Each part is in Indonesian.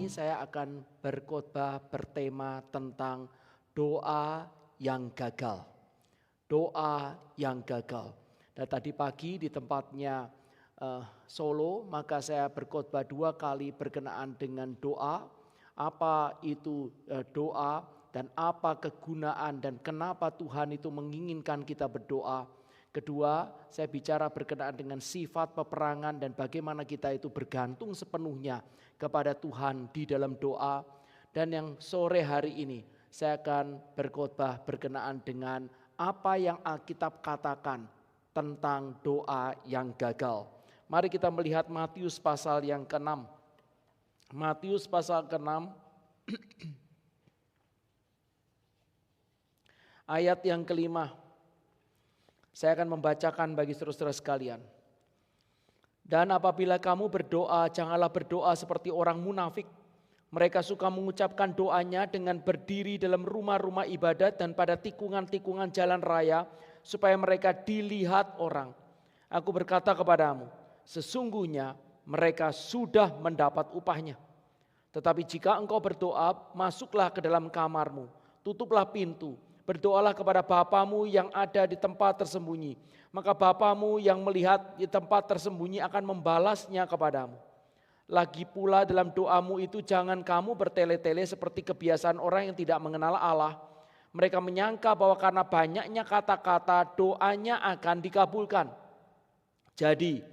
ini saya akan berkhotbah bertema tentang doa yang gagal. Doa yang gagal. Dan tadi pagi di tempatnya Solo, maka saya berkhotbah 2 kali berkenaan dengan doa. Apa itu doa dan apa kegunaan dan kenapa Tuhan itu menginginkan kita berdoa. Kedua, saya bicara berkenaan dengan sifat peperangan dan bagaimana kita itu bergantung sepenuhnya kepada Tuhan di dalam doa. Dan yang sore hari ini saya akan berkhotbah berkenaan dengan apa yang Alkitab katakan tentang doa yang gagal. Mari kita melihat Matius pasal yang ke-6. Matius pasal ke-6 ayat yang ke-5. Saya akan membacakan bagi saudara-saudara sekalian. Dan apabila kamu berdoa, janganlah berdoa seperti orang munafik. Mereka suka mengucapkan doanya dengan berdiri dalam rumah-rumah ibadat dan pada tikungan-tikungan jalan raya, supaya mereka dilihat orang. Aku berkata kepadamu, sesungguhnya mereka sudah mendapat upahnya. Tetapi jika engkau berdoa, masuklah ke dalam kamarmu, tutuplah pintu, berdoalah kepada Bapamu yang ada di tempat tersembunyi. Maka Bapamu yang melihat di tempat tersembunyi akan membalasnya kepadamu. Lagi pula dalam doamu itu jangan kamu bertele-tele seperti kebiasaan orang yang tidak mengenal Allah. Mereka menyangka bahwa karena banyaknya kata-kata doanya akan dikabulkan. Jadi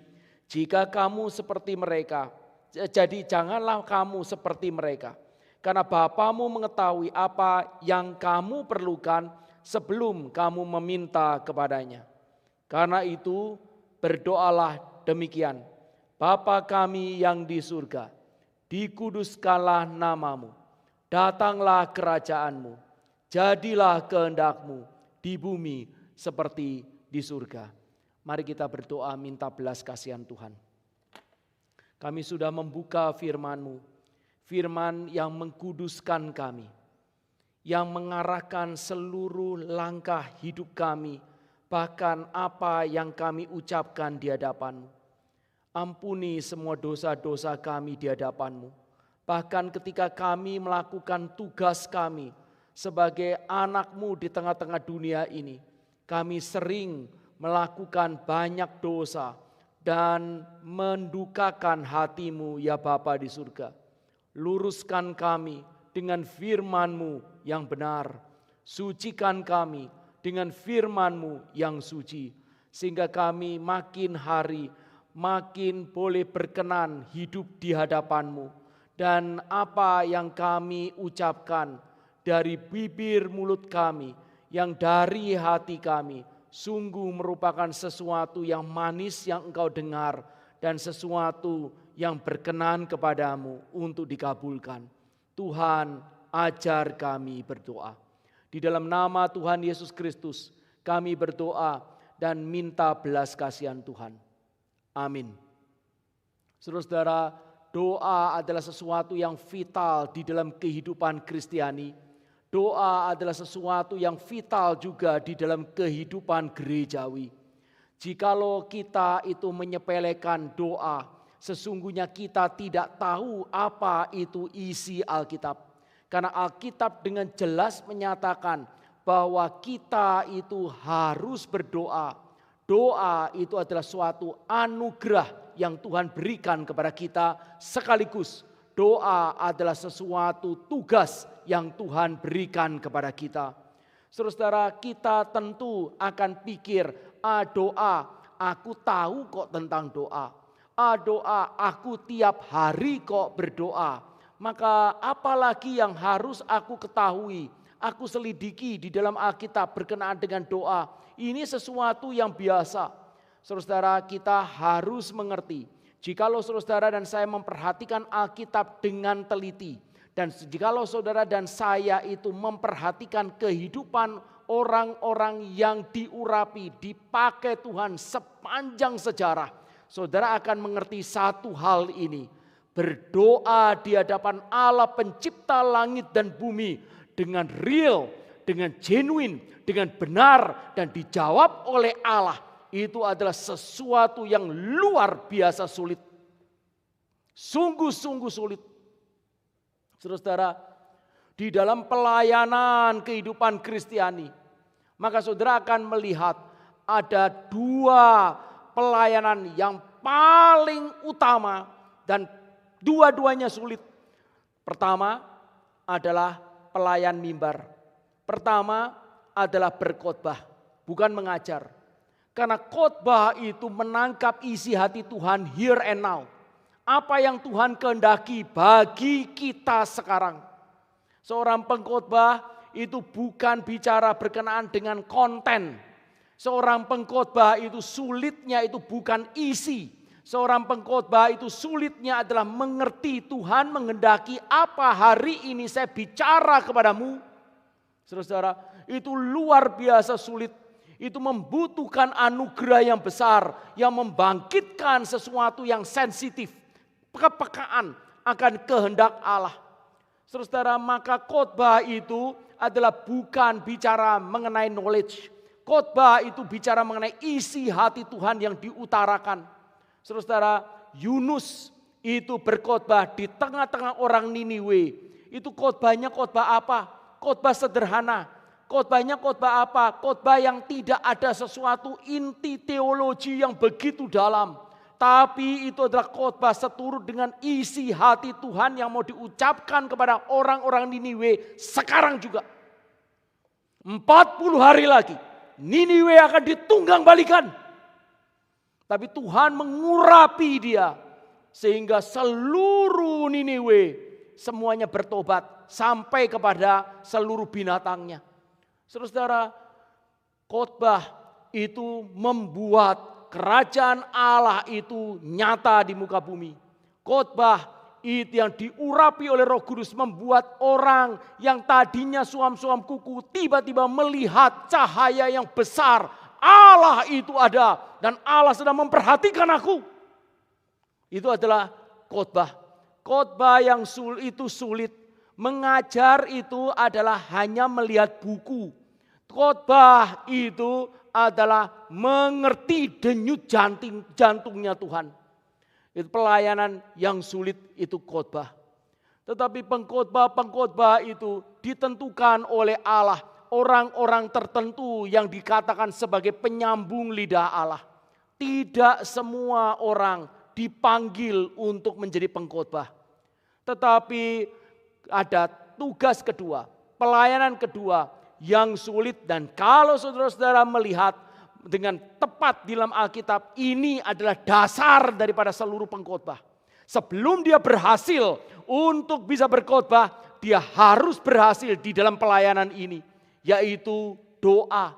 janganlah kamu seperti mereka. Karena Bapamu mengetahui apa yang kamu perlukan sebelum kamu meminta kepadanya. Karena itu berdoalah demikian. Bapa kami yang di surga, dikuduskanlah namamu. Datanglah kerajaanmu. Jadilah kehendakmu di bumi seperti di surga. Mari kita berdoa minta belas kasihan Tuhan. Kami sudah membuka firman-Mu. Firman yang mengkuduskan kami, yang mengarahkan seluruh langkah hidup kami, bahkan apa yang kami ucapkan di hadapan-Mu. Ampuni semua dosa-dosa kami di hadapan-Mu. Bahkan ketika kami melakukan tugas kami sebagai anak-Mu di tengah-tengah dunia ini, kami sering melakukan banyak dosa dan mendukakan hati-Mu ya Bapa di surga. Luruskan kami dengan firman-Mu yang benar. Sucikan kami dengan firman-Mu yang suci. Sehingga kami makin hari makin boleh berkenan hidup di hadapan-Mu. Dan apa yang kami ucapkan dari bibir mulut kami, yang dari hati kami, sungguh merupakan sesuatu yang manis yang Engkau dengar dan sesuatu yang berkenan kepadamu untuk dikabulkan. Tuhan, ajar kami berdoa. Di dalam nama Tuhan Yesus Kristus kami berdoa dan minta belas kasihan Tuhan. Amin. Saudara-saudara, doa adalah sesuatu yang vital di dalam kehidupan Kristiani. Doa adalah sesuatu yang vital juga di dalam kehidupan gerejawi. Jikalau kita itu menyepelekan doa, sesungguhnya kita tidak tahu apa itu isi Alkitab. Karena Alkitab dengan jelas menyatakan bahwa kita itu harus berdoa. Doa itu adalah suatu anugerah yang Tuhan berikan kepada kita, sekaligus doa adalah sesuatu tugas yang Tuhan berikan kepada kita. Saudara-saudara, kita tentu akan pikir, doa, aku tahu kok tentang doa. Doa, aku tiap hari kok berdoa. Maka apalagi yang harus aku ketahui, aku selidiki di dalam Alkitab berkenaan dengan doa. Ini sesuatu yang biasa. Saudara-saudara, kita harus mengerti, jikalau saudara dan saya memperhatikan Alkitab dengan teliti, dan jikalau saudara dan saya itu memperhatikan kehidupan orang-orang yang diurapi, dipakai Tuhan sepanjang sejarah, saudara akan mengerti satu hal ini. Berdoa di hadapan Allah pencipta langit dan bumi dengan real, dengan genuine, dengan benar dan dijawab oleh Allah, itu adalah sesuatu yang luar biasa sulit. Sungguh-sungguh sulit. Saudara, di dalam pelayanan kehidupan Kristiani, maka saudara akan melihat ada dua pelayanan yang paling utama dan dua-duanya sulit. Pertama adalah pelayan mimbar. Pertama adalah berkhotbah, bukan mengajar. Karena khotbah itu menangkap isi hati Tuhan here and now. Apa yang Tuhan kehendaki bagi kita sekarang. Seorang pengkhotbah itu bukan bicara berkenaan dengan konten. Seorang pengkhotbah itu sulitnya itu bukan isi. Seorang pengkhotbah itu sulitnya adalah mengerti Tuhan menghendaki apa hari ini saya bicara kepadamu. Saudara, itu luar biasa sulit. Itu membutuhkan anugerah yang besar yang membangkitkan sesuatu yang sensitif, kepekaan akan kehendak Allah. Saudara, maka khotbah itu adalah bukan bicara mengenai knowledge. Khotbah itu bicara mengenai isi hati Tuhan yang diutarakan. Saudara, Yunus itu berkhotbah di tengah-tengah orang Niniwe. Itu khotbahnya khotbah apa? Khotbah sederhana. Khotbahnya khotbah apa? Khotbah yang tidak ada sesuatu inti teologi yang begitu dalam. Tapi itu adalah khotbah seturut dengan isi hati Tuhan yang mau diucapkan kepada orang-orang Niniwe sekarang juga. 40 hari lagi Niniwe akan ditunggang balikan. Tapi Tuhan mengurapi dia sehingga seluruh Niniwe semuanya bertobat sampai kepada seluruh binatangnya. Saudara, khotbah itu membuat kerajaan Allah itu nyata di muka bumi. Khotbah itu yang diurapi oleh Roh Kudus membuat orang yang tadinya suam-suam kuku tiba-tiba melihat cahaya yang besar. Allah itu ada dan Allah sedang memperhatikan aku. Itu adalah khotbah. Khotbah yang itu sulit. Mengajar itu adalah hanya melihat buku. Khotbah itu adalah mengerti denyut jantungnya Tuhan. Itu pelayanan yang sulit itu khotbah. Tetapi pengkhotbah itu ditentukan oleh Allah. Orang-orang tertentu yang dikatakan sebagai penyambung lidah Allah. Tidak semua orang dipanggil untuk menjadi pengkhotbah. Tetapi ada tugas kedua, pelayanan kedua yang sulit, dan kalau saudara-saudara melihat dengan tepat di dalam Alkitab, ini adalah dasar daripada seluruh pengkhotbah. Sebelum dia berhasil untuk bisa berkhotbah, dia harus berhasil di dalam pelayanan ini, yaitu doa.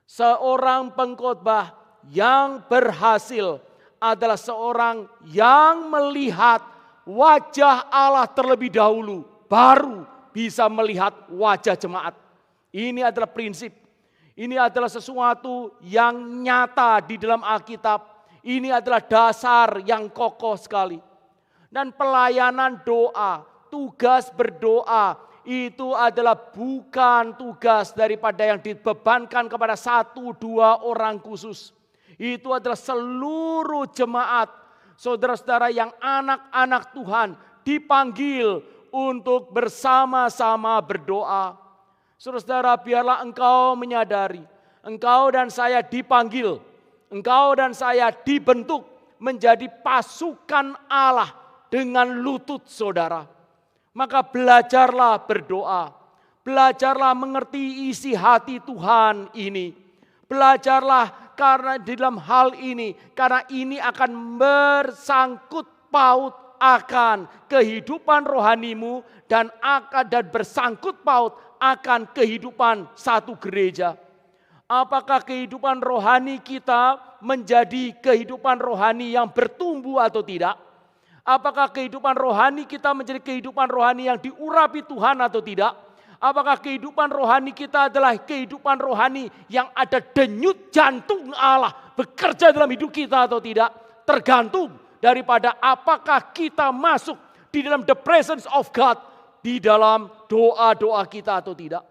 Seorang pengkhotbah yang berhasil adalah seorang yang melihat wajah Allah terlebih dahulu, baru bisa melihat wajah jemaat. Ini adalah prinsip. Ini adalah sesuatu yang nyata di dalam Alkitab. Ini adalah dasar yang kokoh sekali. Dan pelayanan doa, tugas berdoa, itu adalah bukan tugas daripada yang dibebankan kepada 1-2 orang khusus. Itu adalah seluruh jemaat. Saudara-saudara yang anak-anak Tuhan dipanggil untuk bersama-sama berdoa. Saudara-saudara, biarlah engkau menyadari, engkau dan saya dipanggil, engkau dan saya dibentuk menjadi pasukan Allah dengan lutut saudara. Maka belajarlah berdoa, belajarlah mengerti isi hati Tuhan ini. Belajarlah karena di dalam hal ini, karena ini akan bersangkut paut akan kehidupan rohanimu dan bersangkut paut akan kehidupan satu gereja. Apakah kehidupan rohani kita menjadi kehidupan rohani yang bertumbuh atau tidak? Apakah kehidupan rohani kita menjadi kehidupan rohani yang diurapi Tuhan atau tidak? Apakah kehidupan rohani kita adalah kehidupan rohani yang ada denyut jantung Allah bekerja dalam hidup kita atau tidak? Tergantung daripada apakah kita masuk di dalam the presence of God, di dalam doa-doa kita atau tidak.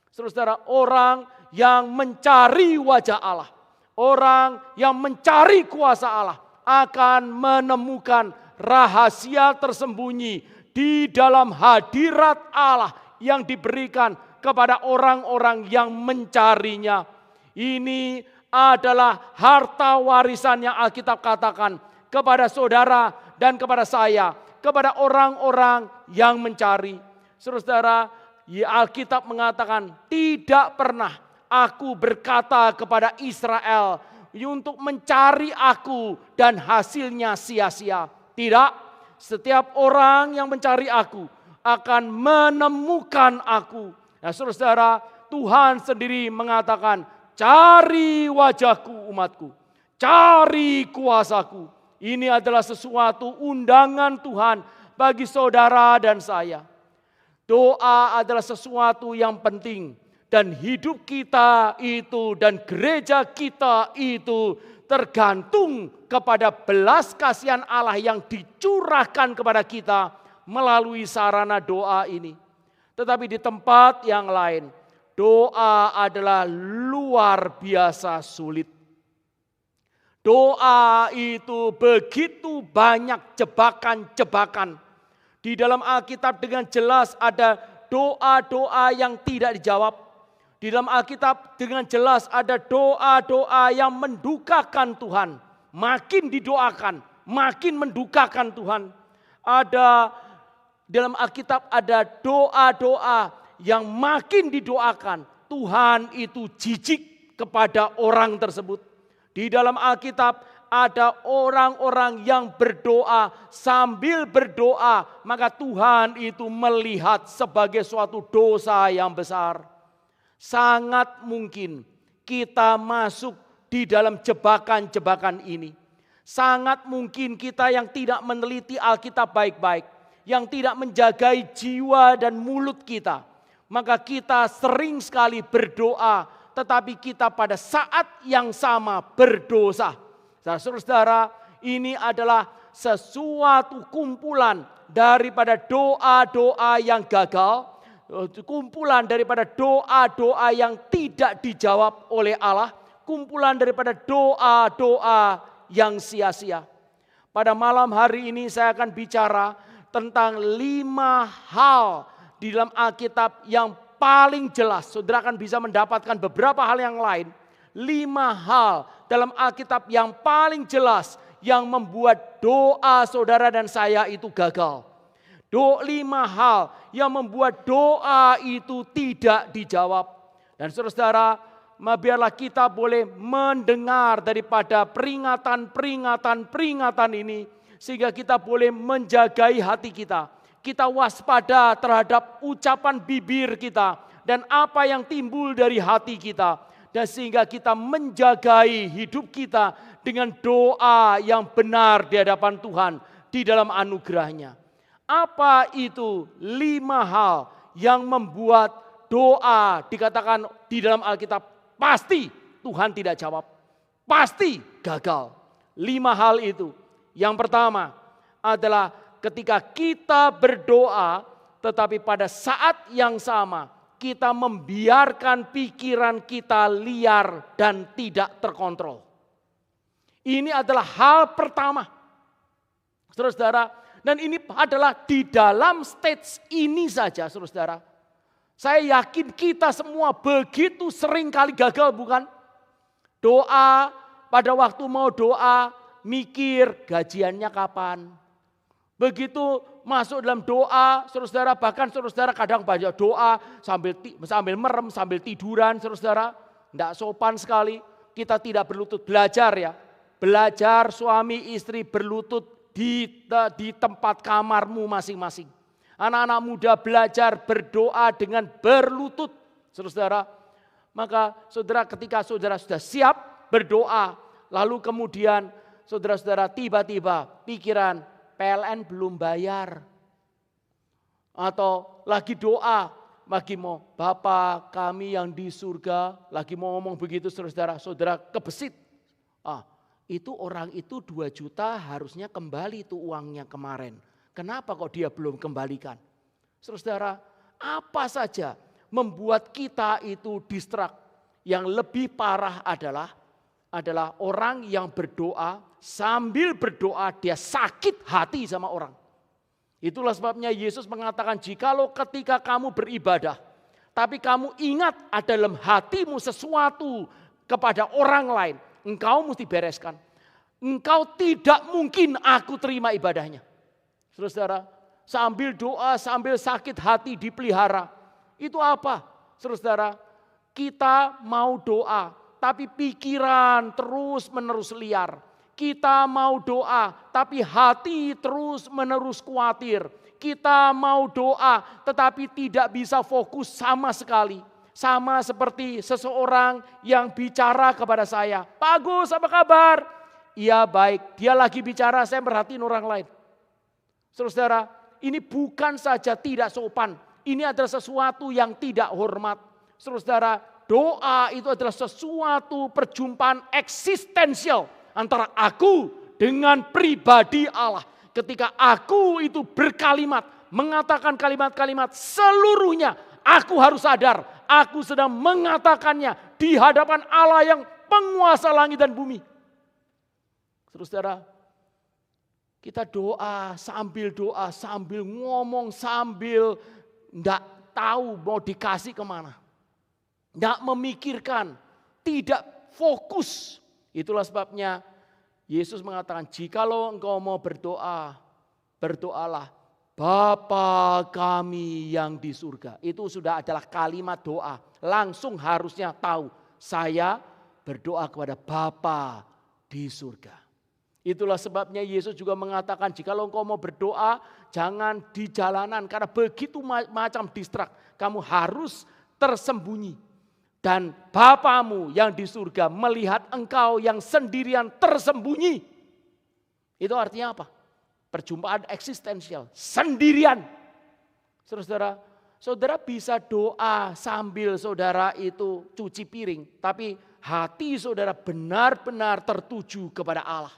Saudara, orang yang mencari wajah Allah, orang yang mencari kuasa Allah akan menemukan rahasia tersembunyi di dalam hadirat Allah yang diberikan kepada orang-orang yang mencarinya. Ini adalah harta warisan yang Alkitab katakan kepada saudara dan kepada saya, kepada orang-orang yang mencari. Saudara, Alkitab mengatakan tidak pernah aku berkata kepada Israel untuk mencari aku dan hasilnya sia-sia. Tidak, setiap orang yang mencari aku akan menemukan aku. Nah saudara, Tuhan sendiri mengatakan, cari wajahku umatku, cari kuasaku. Ini adalah sesuatu undangan Tuhan bagi saudara dan saya. Doa adalah sesuatu yang penting. Dan hidup kita itu dan gereja kita itu tergantung kepada belas kasihan Allah yang dicurahkan kepada kita melalui sarana doa ini. Tetapi di tempat yang lain, doa adalah luar biasa sulit. Doa itu begitu banyak jebakan-jebakan. Di dalam Alkitab dengan jelas ada doa-doa yang tidak dijawab. Di dalam Alkitab dengan jelas ada doa-doa yang mendukakan Tuhan. Makin didoakan, makin mendukakan Tuhan. Ada dalam Alkitab ada doa-doa yang makin didoakan. Tuhan itu jijik kepada orang tersebut. Di dalam Alkitab ada orang-orang yang berdoa sambil berdoa, maka Tuhan itu melihat sebagai suatu dosa yang besar. Sangat mungkin kita masuk di dalam jebakan-jebakan ini. Sangat mungkin kita yang tidak meneliti Alkitab baik-baik, yang tidak menjagai jiwa dan mulut kita, maka kita sering sekali berdoa, tetapi kita pada saat yang sama berdosa. Saudara-saudara, ini adalah sesuatu kumpulan daripada doa-doa yang gagal, kumpulan daripada doa-doa yang tidak dijawab oleh Allah, kumpulan daripada doa-doa yang sia-sia. Pada malam hari ini saya akan bicara tentang 5 hal di dalam Alkitab yang paling jelas. Saudara akan bisa mendapatkan beberapa hal yang lain. 5 hal dalam Alkitab yang paling jelas yang membuat doa saudara dan saya itu gagal. 5 hal yang membuat doa itu tidak dijawab. Dan saudara-saudara, biarlah kita boleh mendengar daripada peringatan ini, sehingga kita boleh menjagai hati kita. Kita waspada terhadap ucapan bibir kita dan apa yang timbul dari hati kita. Dan sehingga kita menjagai hidup kita dengan doa yang benar di hadapan Tuhan di dalam anugerahnya. Apa itu 5 hal yang membuat doa dikatakan di dalam Alkitab pasti Tuhan tidak jawab, pasti gagal. 5 hal itu. Yang pertama adalah ketika kita berdoa tetapi pada saat yang sama kita membiarkan pikiran kita liar dan tidak terkontrol. Ini adalah hal pertama. Saudara-saudara, dan ini adalah di dalam stage ini saja, saudara-saudara. Saya yakin kita semua begitu sering kali gagal, bukan? Doa, pada waktu mau doa, mikir gajiannya kapan. Begitu masuk dalam doa, saudara-saudara, bahkan saudara-saudara kadang banyak doa sambil merem, sambil tiduran, saudara-saudara. Tidak sopan sekali, kita tidak berlutut. Belajar ya, belajar suami istri berlutut di tempat kamarmu masing-masing. Anak-anak muda belajar berdoa dengan berlutut, saudara-saudara. Maka saudara ketika saudara sudah siap berdoa, lalu kemudian saudara-saudara tiba-tiba pikiran, PLN belum bayar. Atau lagi doa, lagi mau Bapa kami yang di surga, lagi mau ngomong begitu saudara, saudara kebesit. Itu orang itu 2 juta harusnya kembali itu uangnya kemarin. Kenapa kok dia belum kembalikan? Saudara, apa saja membuat kita itu distract. Yang lebih parah adalah orang yang berdoa, sambil berdoa dia sakit hati sama orang. Itulah sebabnya Yesus mengatakan, jikalau ketika kamu beribadah, tapi kamu ingat ada dalam hatimu sesuatu kepada orang lain, engkau mesti bereskan. Engkau tidak mungkin aku terima ibadahnya. Saudara, sambil doa, sambil sakit hati dipelihara. Itu apa? Saudara, kita mau doa, tapi pikiran terus menerus liar. Kita mau doa, tapi hati terus menerus khawatir. Kita mau doa, tetapi tidak bisa fokus sama sekali. Sama seperti seseorang yang bicara kepada saya. Pak Agus, apa kabar? Iya baik, dia lagi bicara, saya merhatiin orang lain. Saudara, ini bukan saja tidak sopan. Ini adalah sesuatu yang tidak hormat. Saudara, doa itu adalah sesuatu perjumpaan eksistensial antara aku dengan pribadi Allah. Ketika aku itu berkalimat, mengatakan kalimat-kalimat seluruhnya, aku harus sadar, aku sedang mengatakannya di hadapan Allah yang penguasa langit dan bumi. Saudara, kita doa, sambil ngomong, sambil enggak tahu mau dikasih kemana. Enggak memikirkan, tidak fokus. Itulah sebabnya Yesus mengatakan, jikalau engkau mau berdoa, berdoalah Bapa kami yang di surga. Itu sudah adalah kalimat doa. Langsung harusnya tahu, saya berdoa kepada Bapa di surga. Itulah sebabnya Yesus juga mengatakan, jikalau engkau mau berdoa, jangan di jalanan. Karena begitu macam distrak, kamu harus tersembunyi. Dan Bapamu yang di surga melihat engkau yang sendirian tersembunyi. Itu artinya apa? Perjumpaan eksistensial, sendirian. Saudara, saudara bisa doa sambil saudara itu cuci piring. Tapi hati saudara benar-benar tertuju kepada Allah.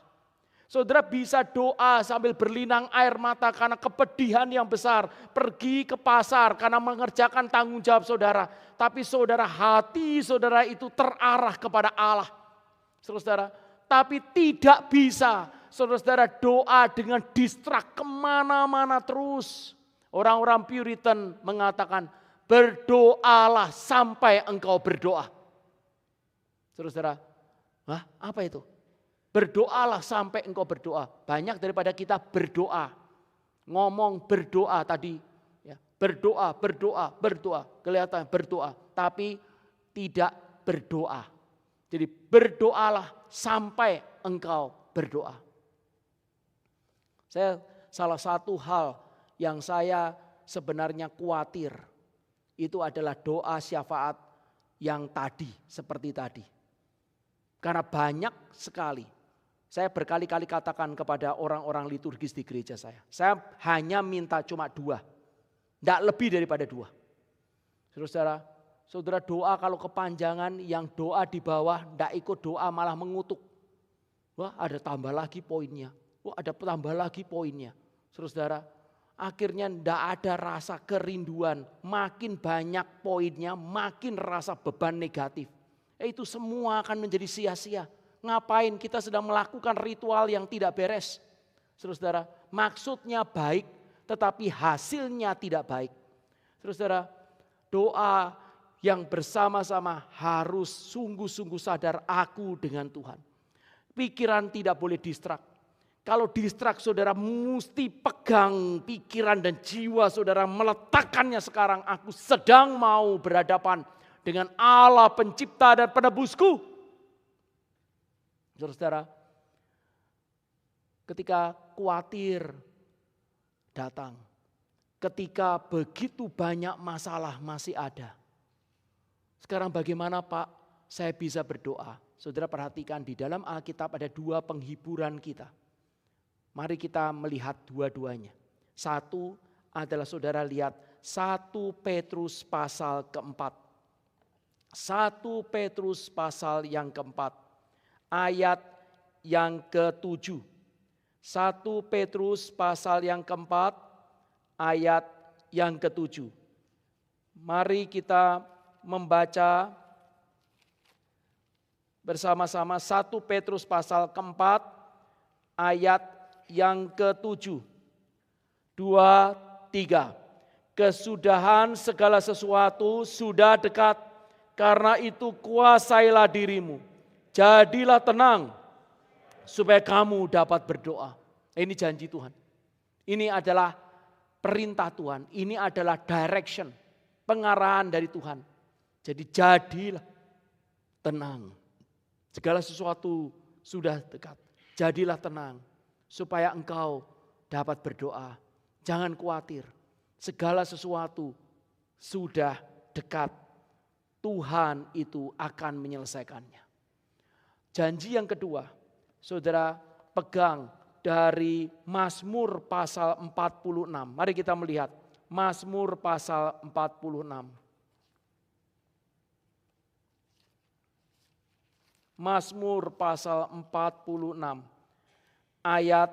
Saudara bisa doa sambil berlinang air mata karena kepedihan yang besar. Pergi ke pasar karena mengerjakan tanggung jawab saudara. Tapi saudara, hati saudara itu terarah kepada Allah. Saudara, tapi tidak bisa saudara doa dengan distrak kemana-mana terus. Orang-orang Puritan mengatakan, berdoalah sampai engkau berdoa. Saudara, apa itu? Berdoalah sampai engkau berdoa. Banyak daripada kita berdoa. Ngomong berdoa tadi. Ya, berdoa. Kelihatan berdoa. Tapi tidak berdoa. Jadi berdoalah sampai engkau berdoa. Salah satu hal yang saya sebenarnya khawatir. Itu adalah doa syafaat yang tadi. Seperti tadi. Karena banyak sekali. Saya berkali-kali katakan kepada orang-orang liturgis di gereja saya. Saya hanya minta cuma 2. Tidak lebih daripada 2. Saudara doa kalau kepanjangan, yang doa di bawah tidak ikut doa malah mengutuk. Wah, ada tambah lagi poinnya. Wah, ada tambah lagi poinnya. Saudara, akhirnya tidak ada rasa kerinduan. Makin banyak poinnya, makin rasa beban negatif. Itu semua akan menjadi sia-sia. Ngapain kita sedang melakukan ritual yang tidak beres. Saudara, maksudnya baik tetapi hasilnya tidak baik. Saudara, doa yang bersama-sama harus sungguh-sungguh sadar aku dengan Tuhan. Pikiran tidak boleh distrak. Kalau distrak saudara mesti pegang pikiran dan jiwa saudara, meletakkannya sekarang. Aku sedang mau berhadapan dengan Allah pencipta dan penebusku. Saudara, ketika khawatir datang, ketika begitu banyak masalah masih ada. Sekarang bagaimana Pak saya bisa berdoa? Saudara perhatikan di dalam Alkitab ada 2 penghiburan kita. Mari kita melihat dua-duanya. Satu adalah saudara lihat 1 Petrus pasal keempat. 1 Petrus pasal yang keempat. Ayat yang ke-7. 1 Petrus pasal yang keempat, ayat yang ke-7. Mari kita membaca bersama-sama 1 Petrus pasal keempat, ayat yang ke-7. 2, 3. Kesudahan segala sesuatu sudah dekat, karena itu kuasailah dirimu. Jadilah tenang supaya kamu dapat berdoa. Ini janji Tuhan. Ini adalah perintah Tuhan. Ini adalah direction, pengarahan dari Tuhan. Jadi jadilah tenang. Segala sesuatu sudah dekat. Jadilah tenang supaya engkau dapat berdoa. Jangan khawatir. Segala sesuatu sudah dekat. Tuhan itu akan menyelesaikannya. Janji yang kedua, saudara pegang dari Mazmur pasal 46. Mari kita melihat Mazmur pasal 46. Mazmur pasal 46 ayat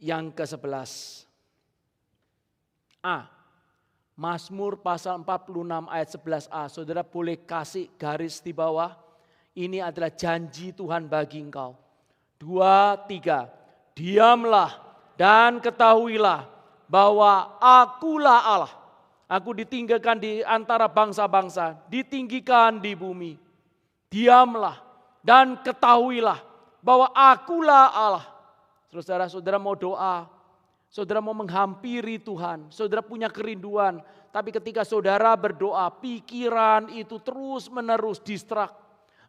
yang ke-11. A. Mazmur pasal 46 ayat 11a. Saudara boleh kasih garis di bawah. Ini adalah janji Tuhan bagi engkau. 2, 3. Diamlah dan ketahuilah bahwa akulah Allah. Aku ditinggikan di antara bangsa-bangsa, ditinggikan di bumi. Diamlah dan ketahuilah bahwa akulah Allah. Saudara-saudara mau doa, saudara mau menghampiri Tuhan, saudara punya kerinduan. Tapi ketika saudara berdoa, pikiran itu terus menerus distrak.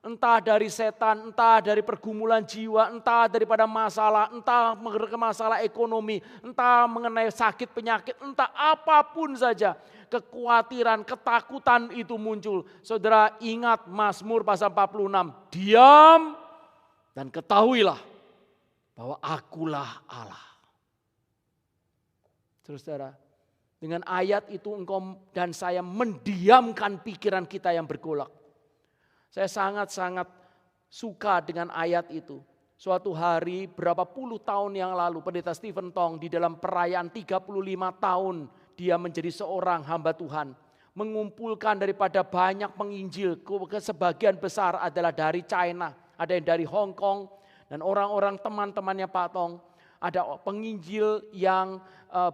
Entah dari setan, entah dari pergumulan jiwa, entah daripada masalah, entah masalah ekonomi, entah mengenai sakit penyakit, entah apapun saja. Kekhawatiran, ketakutan itu muncul. Saudara ingat Mazmur pasal 46. Diam dan ketahuilah bahwa akulah Allah. Saudara, dengan ayat itu engkau dan saya mendiamkan pikiran kita yang bergolak. Saya sangat-sangat suka dengan ayat itu. Suatu hari berapa puluh tahun yang lalu Pendeta Stephen Tong di dalam perayaan 35 tahun dia menjadi seorang hamba Tuhan. Mengumpulkan daripada banyak penginjil, sebagian besar adalah dari China, ada yang dari Hong Kong, dan orang-orang teman-temannya Pak Tong. Ada penginjil yang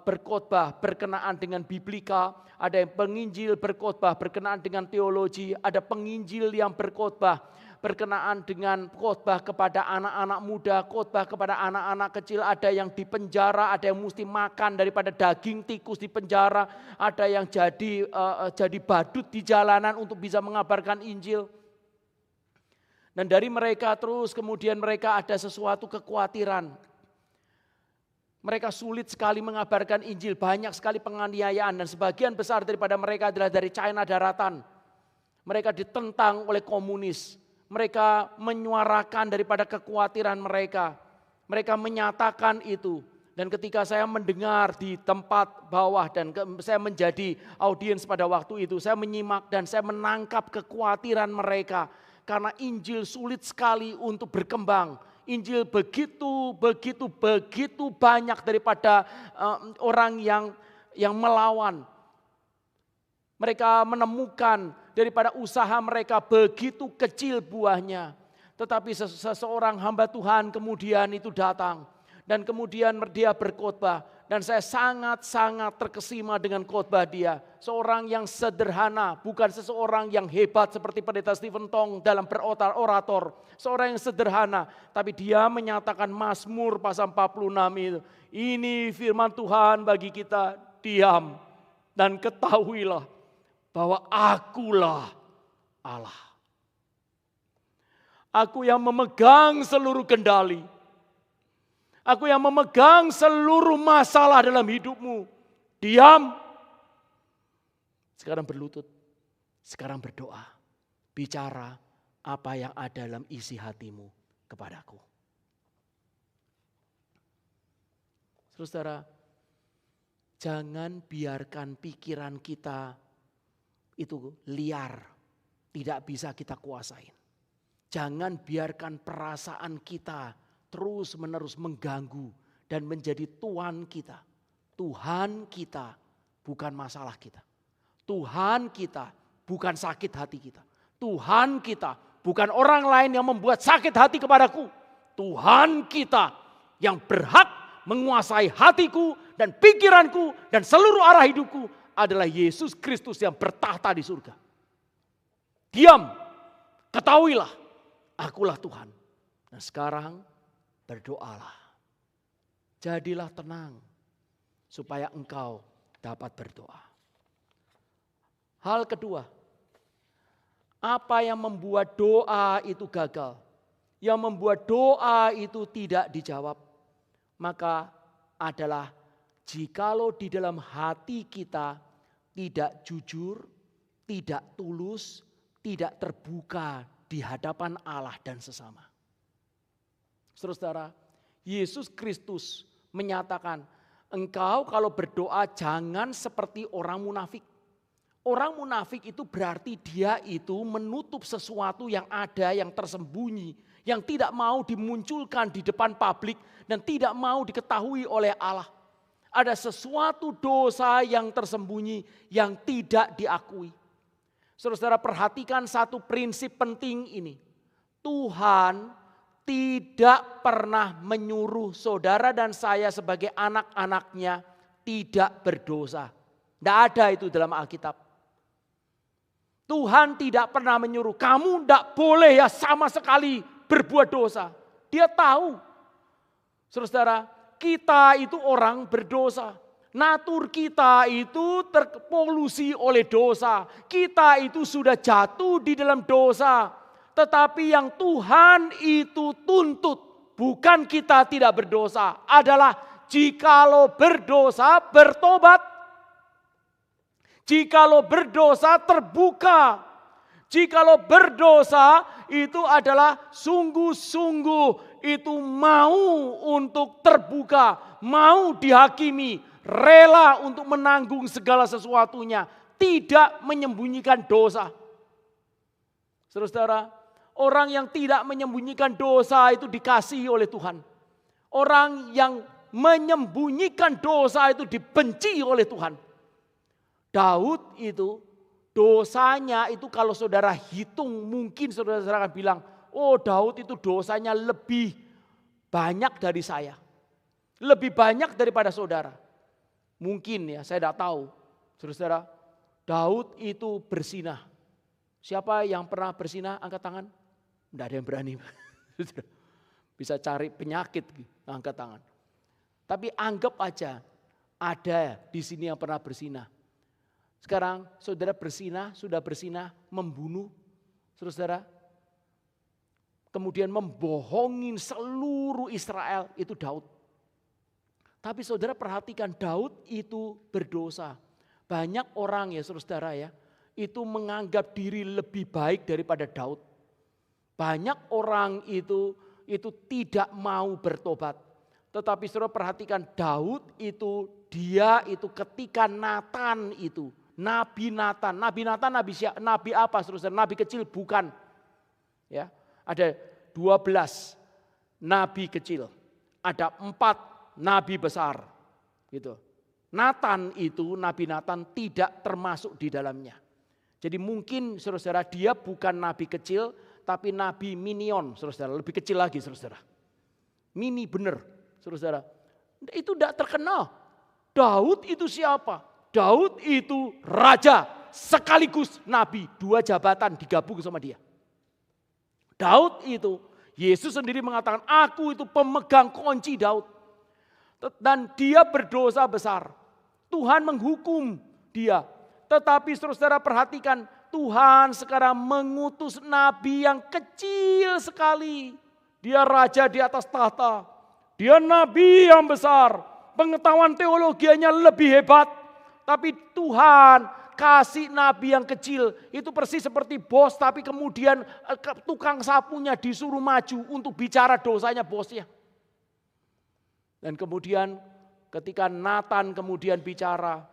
berkhotbah berkenaan dengan biblika, ada yang penginjil berkhotbah berkenaan dengan teologi, ada penginjil yang berkhotbah berkenaan dengan khotbah kepada anak-anak muda, khotbah kepada anak-anak kecil, ada yang di penjara, ada yang mesti makan daripada daging tikus di penjara, ada yang jadi badut di jalanan untuk bisa mengabarkan Injil. Dan dari mereka terus kemudian mereka ada sesuatu kekhawatiran. Mereka sulit sekali mengabarkan Injil, banyak sekali penganiayaan dan sebagian besar daripada mereka adalah dari China daratan. Mereka ditentang oleh komunis, mereka menyuarakan daripada kekhawatiran mereka. Mereka menyatakan itu dan ketika saya mendengar di tempat bawah dan saya menjadi audiens pada waktu itu, saya menyimak dan saya menangkap kekhawatiran mereka. Karena Injil sulit sekali untuk berkembang. Injil begitu banyak daripada orang yang melawan. Mereka menemukan daripada usaha mereka begitu kecil buahnya. Tetapi seseorang hamba Tuhan kemudian itu datang. Dan kemudian dia berkhotbah. Dan saya sangat-sangat terkesima dengan khotbah dia. Seorang yang sederhana, bukan seseorang yang hebat seperti Pendeta Stephen Tong dalam berorator. Seorang yang sederhana, tapi dia menyatakan Mazmur pasal 46 itu. Ini firman Tuhan bagi kita, diam dan ketahuilah bahwa akulah Allah. Aku yang memegang seluruh kendali. Aku yang memegang seluruh masalah dalam hidupmu. Diam. Sekarang berlutut. Sekarang berdoa. Bicara apa yang ada dalam isi hatimu kepadaku. Saudara, jangan biarkan pikiran kita itu liar. Tidak bisa kita kuasain. Jangan biarkan perasaan kita terus menerus mengganggu dan menjadi Tuhan kita. Tuhan kita bukan masalah kita. Tuhan kita bukan sakit hati kita. Tuhan kita bukan orang lain yang membuat sakit hati kepadaku. Tuhan kita yang berhak menguasai hatiku dan pikiranku dan seluruh arah hidupku adalah Yesus Kristus yang bertahta di surga. Diam, ketahuilah, akulah Tuhan. Nah sekarang berdoalah. Jadilah tenang supaya engkau dapat berdoa. Hal kedua, apa yang membuat doa itu gagal? Yang membuat doa itu tidak dijawab? Maka adalah jikalau di dalam hati kita tidak jujur, tidak tulus, tidak terbuka di hadapan Allah dan sesama. Saudara, Yesus Kristus menyatakan, engkau kalau berdoa jangan seperti orang munafik. Orang munafik itu berarti dia itu menutup sesuatu yang ada, yang tersembunyi, yang tidak mau dimunculkan di depan publik dan tidak mau diketahui oleh Allah. Ada sesuatu dosa yang tersembunyi yang tidak diakui. Saudara perhatikan satu prinsip penting ini. Tuhan tidak pernah menyuruh saudara dan saya sebagai anak-anaknya tidak berdosa. Tidak ada itu dalam Alkitab. Tuhan tidak pernah menyuruh kamu tidak boleh ya sama sekali berbuat dosa. Dia tahu. Saudara, kita itu orang berdosa. Natur kita itu terpolusi oleh dosa. Kita itu sudah jatuh di dalam dosa. Tetapi yang Tuhan itu tuntut, bukan kita tidak berdosa, adalah jikalau berdosa bertobat. Jikalau berdosa terbuka. Jikalau berdosa itu adalah sungguh-sungguh itu mau untuk terbuka, mau dihakimi, rela untuk menanggung segala sesuatunya, tidak menyembunyikan dosa. Saudara, orang yang tidak menyembunyikan dosa itu dikasihi oleh Tuhan. Orang yang menyembunyikan dosa itu dibenci oleh Tuhan. Daud itu dosanya itu kalau saudara hitung mungkin saudara akan bilang, oh Daud itu dosanya lebih banyak dari saya. Lebih banyak daripada saudara. Mungkin ya saya tidak tahu. Saudara, Daud itu bersinah. Siapa yang pernah bersinah angkat tangan? Tidak ada yang berani. Bisa cari penyakit angkat tangan. Tapi anggap aja ada di sini yang pernah bersinah. Sekarang saudara bersinah, sudah bersinah membunuh saudara. Kemudian membohongin seluruh Israel, itu Daud. Tapi saudara perhatikan Daud itu berdosa. Banyak orang ya saudara ya, itu menganggap diri lebih baik daripada Daud. Banyak orang itu tidak mau bertobat. Tetapi saudara perhatikan Daud itu, dia itu ketika Nathan itu, Nabi Nathan nabi apa saudara? Nabi kecil bukan. Ya, ada 12 nabi kecil, ada 4 nabi besar. Gitu. Nathan itu, Nabi Nathan tidak termasuk di dalamnya. Jadi mungkin saudara dia bukan nabi kecil, tapi nabi minion, saudara lebih kecil lagi, saudara. Mini bener, saudara. Itu tidak terkenal. Daud itu siapa? Daud itu raja sekaligus nabi, 2 jabatan digabung sama dia. Daud itu, Yesus sendiri mengatakan, aku itu pemegang kunci Daud. Dan dia berdosa besar. Tuhan menghukum dia. Tetapi saudara perhatikan, Tuhan sekarang mengutus nabi yang kecil sekali. Dia raja di atas tahta. Dia nabi yang besar. Pengetahuan teologianya lebih hebat. Tapi Tuhan kasih nabi yang kecil. Itu persis seperti bos, tapi kemudian tukang sapunya disuruh maju untuk bicara dosanya bosnya. Dan kemudian ketika Nathan kemudian bicara,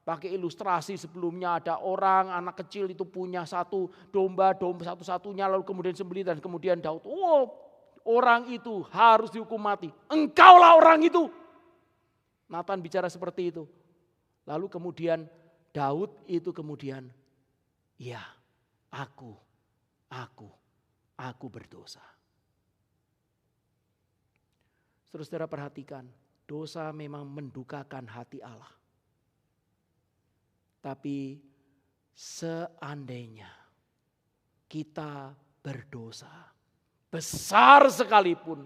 pakai ilustrasi sebelumnya ada orang, anak kecil itu punya satu domba satu-satunya lalu kemudian sembelih dan kemudian Daud, oh orang itu harus dihukum mati. Engkaulah orang itu. Nathan bicara seperti itu. Lalu kemudian Daud itu kemudian, ya aku berdosa. Saudara perhatikan, dosa memang mendukakan hati Allah. Tapi seandainya kita berdosa, besar sekalipun,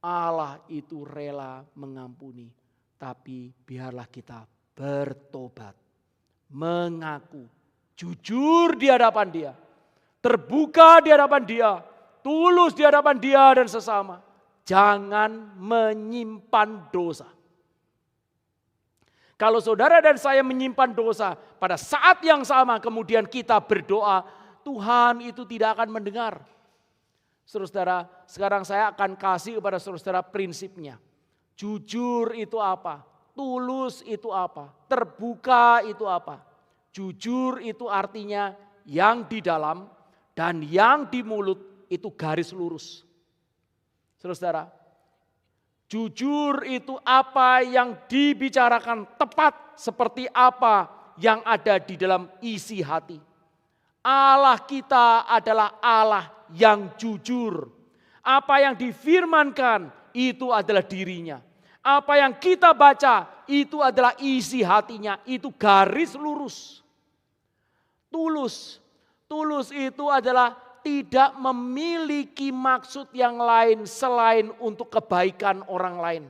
Allah itu rela mengampuni. Tapi biarlah kita bertobat, mengaku, jujur di hadapan Dia, terbuka di hadapan Dia, tulus di hadapan Dia dan sesama. Jangan menyimpan dosa. Kalau saudara dan saya menyimpan dosa, pada saat yang sama kemudian kita berdoa, Tuhan itu tidak akan mendengar. Saudara, sekarang saya akan kasih kepada saudara prinsipnya. Jujur itu apa? Tulus itu apa? Terbuka itu apa? Jujur itu artinya yang di dalam dan yang di mulut itu garis lurus. Saudara, jujur itu apa yang dibicarakan tepat seperti apa yang ada di dalam isi hati. Allah kita adalah Allah yang jujur. Apa yang difirmankan itu adalah dirinya. Apa yang kita baca itu adalah isi hatinya, itu garis lurus. Tulus. Tulus itu adalah tidak memiliki maksud yang lain selain untuk kebaikan orang lain.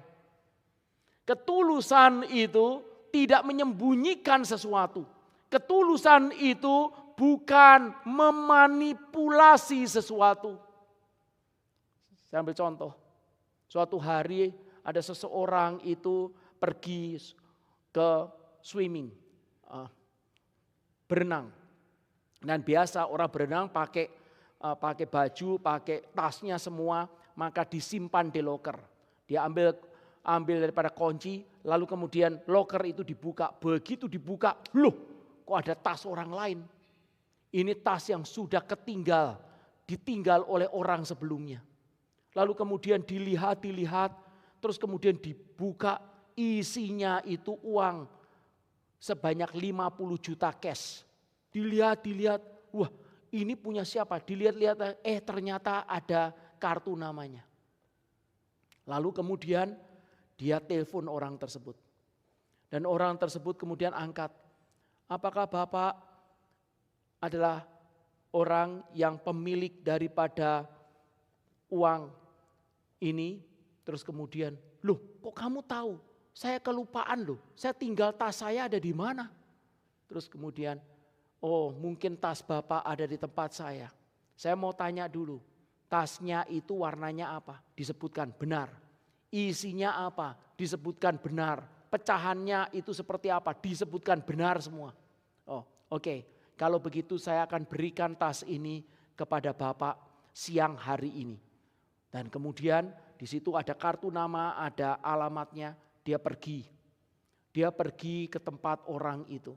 Ketulusan itu tidak menyembunyikan sesuatu. Ketulusan itu bukan memanipulasi sesuatu. Saya ambil contoh. Suatu hari ada seseorang itu pergi ke swimming, berenang. Dan biasa orang berenang pakai baju, pakai tasnya semua, maka disimpan di loker. Dia ambil daripada kunci, lalu kemudian loker itu dibuka. Begitu dibuka, loh kok ada tas orang lain. Ini tas yang sudah ditinggal oleh orang sebelumnya. Lalu kemudian dilihat, terus kemudian dibuka, isinya itu uang sebanyak 50 juta cash. Dilihat, wah ini punya siapa? Dilihat-lihat, ternyata ada kartu namanya. Lalu kemudian dia telepon orang tersebut. Dan orang tersebut kemudian angkat. Apakah Bapak adalah orang yang pemilik daripada uang ini? Terus kemudian, loh kok kamu tahu? Saya kelupaan loh, saya tinggal tas saya ada di mana? Terus kemudian, oh mungkin tas Bapak ada di tempat saya. Saya mau tanya dulu, tasnya itu warnanya apa? Disebutkan benar. Isinya apa? Disebutkan benar. Pecahannya itu seperti apa? Disebutkan benar semua. Oh oke. Kalau begitu saya akan berikan tas ini kepada Bapak siang hari ini. Dan kemudian di situ ada kartu nama, ada alamatnya. Dia pergi ke tempat orang itu.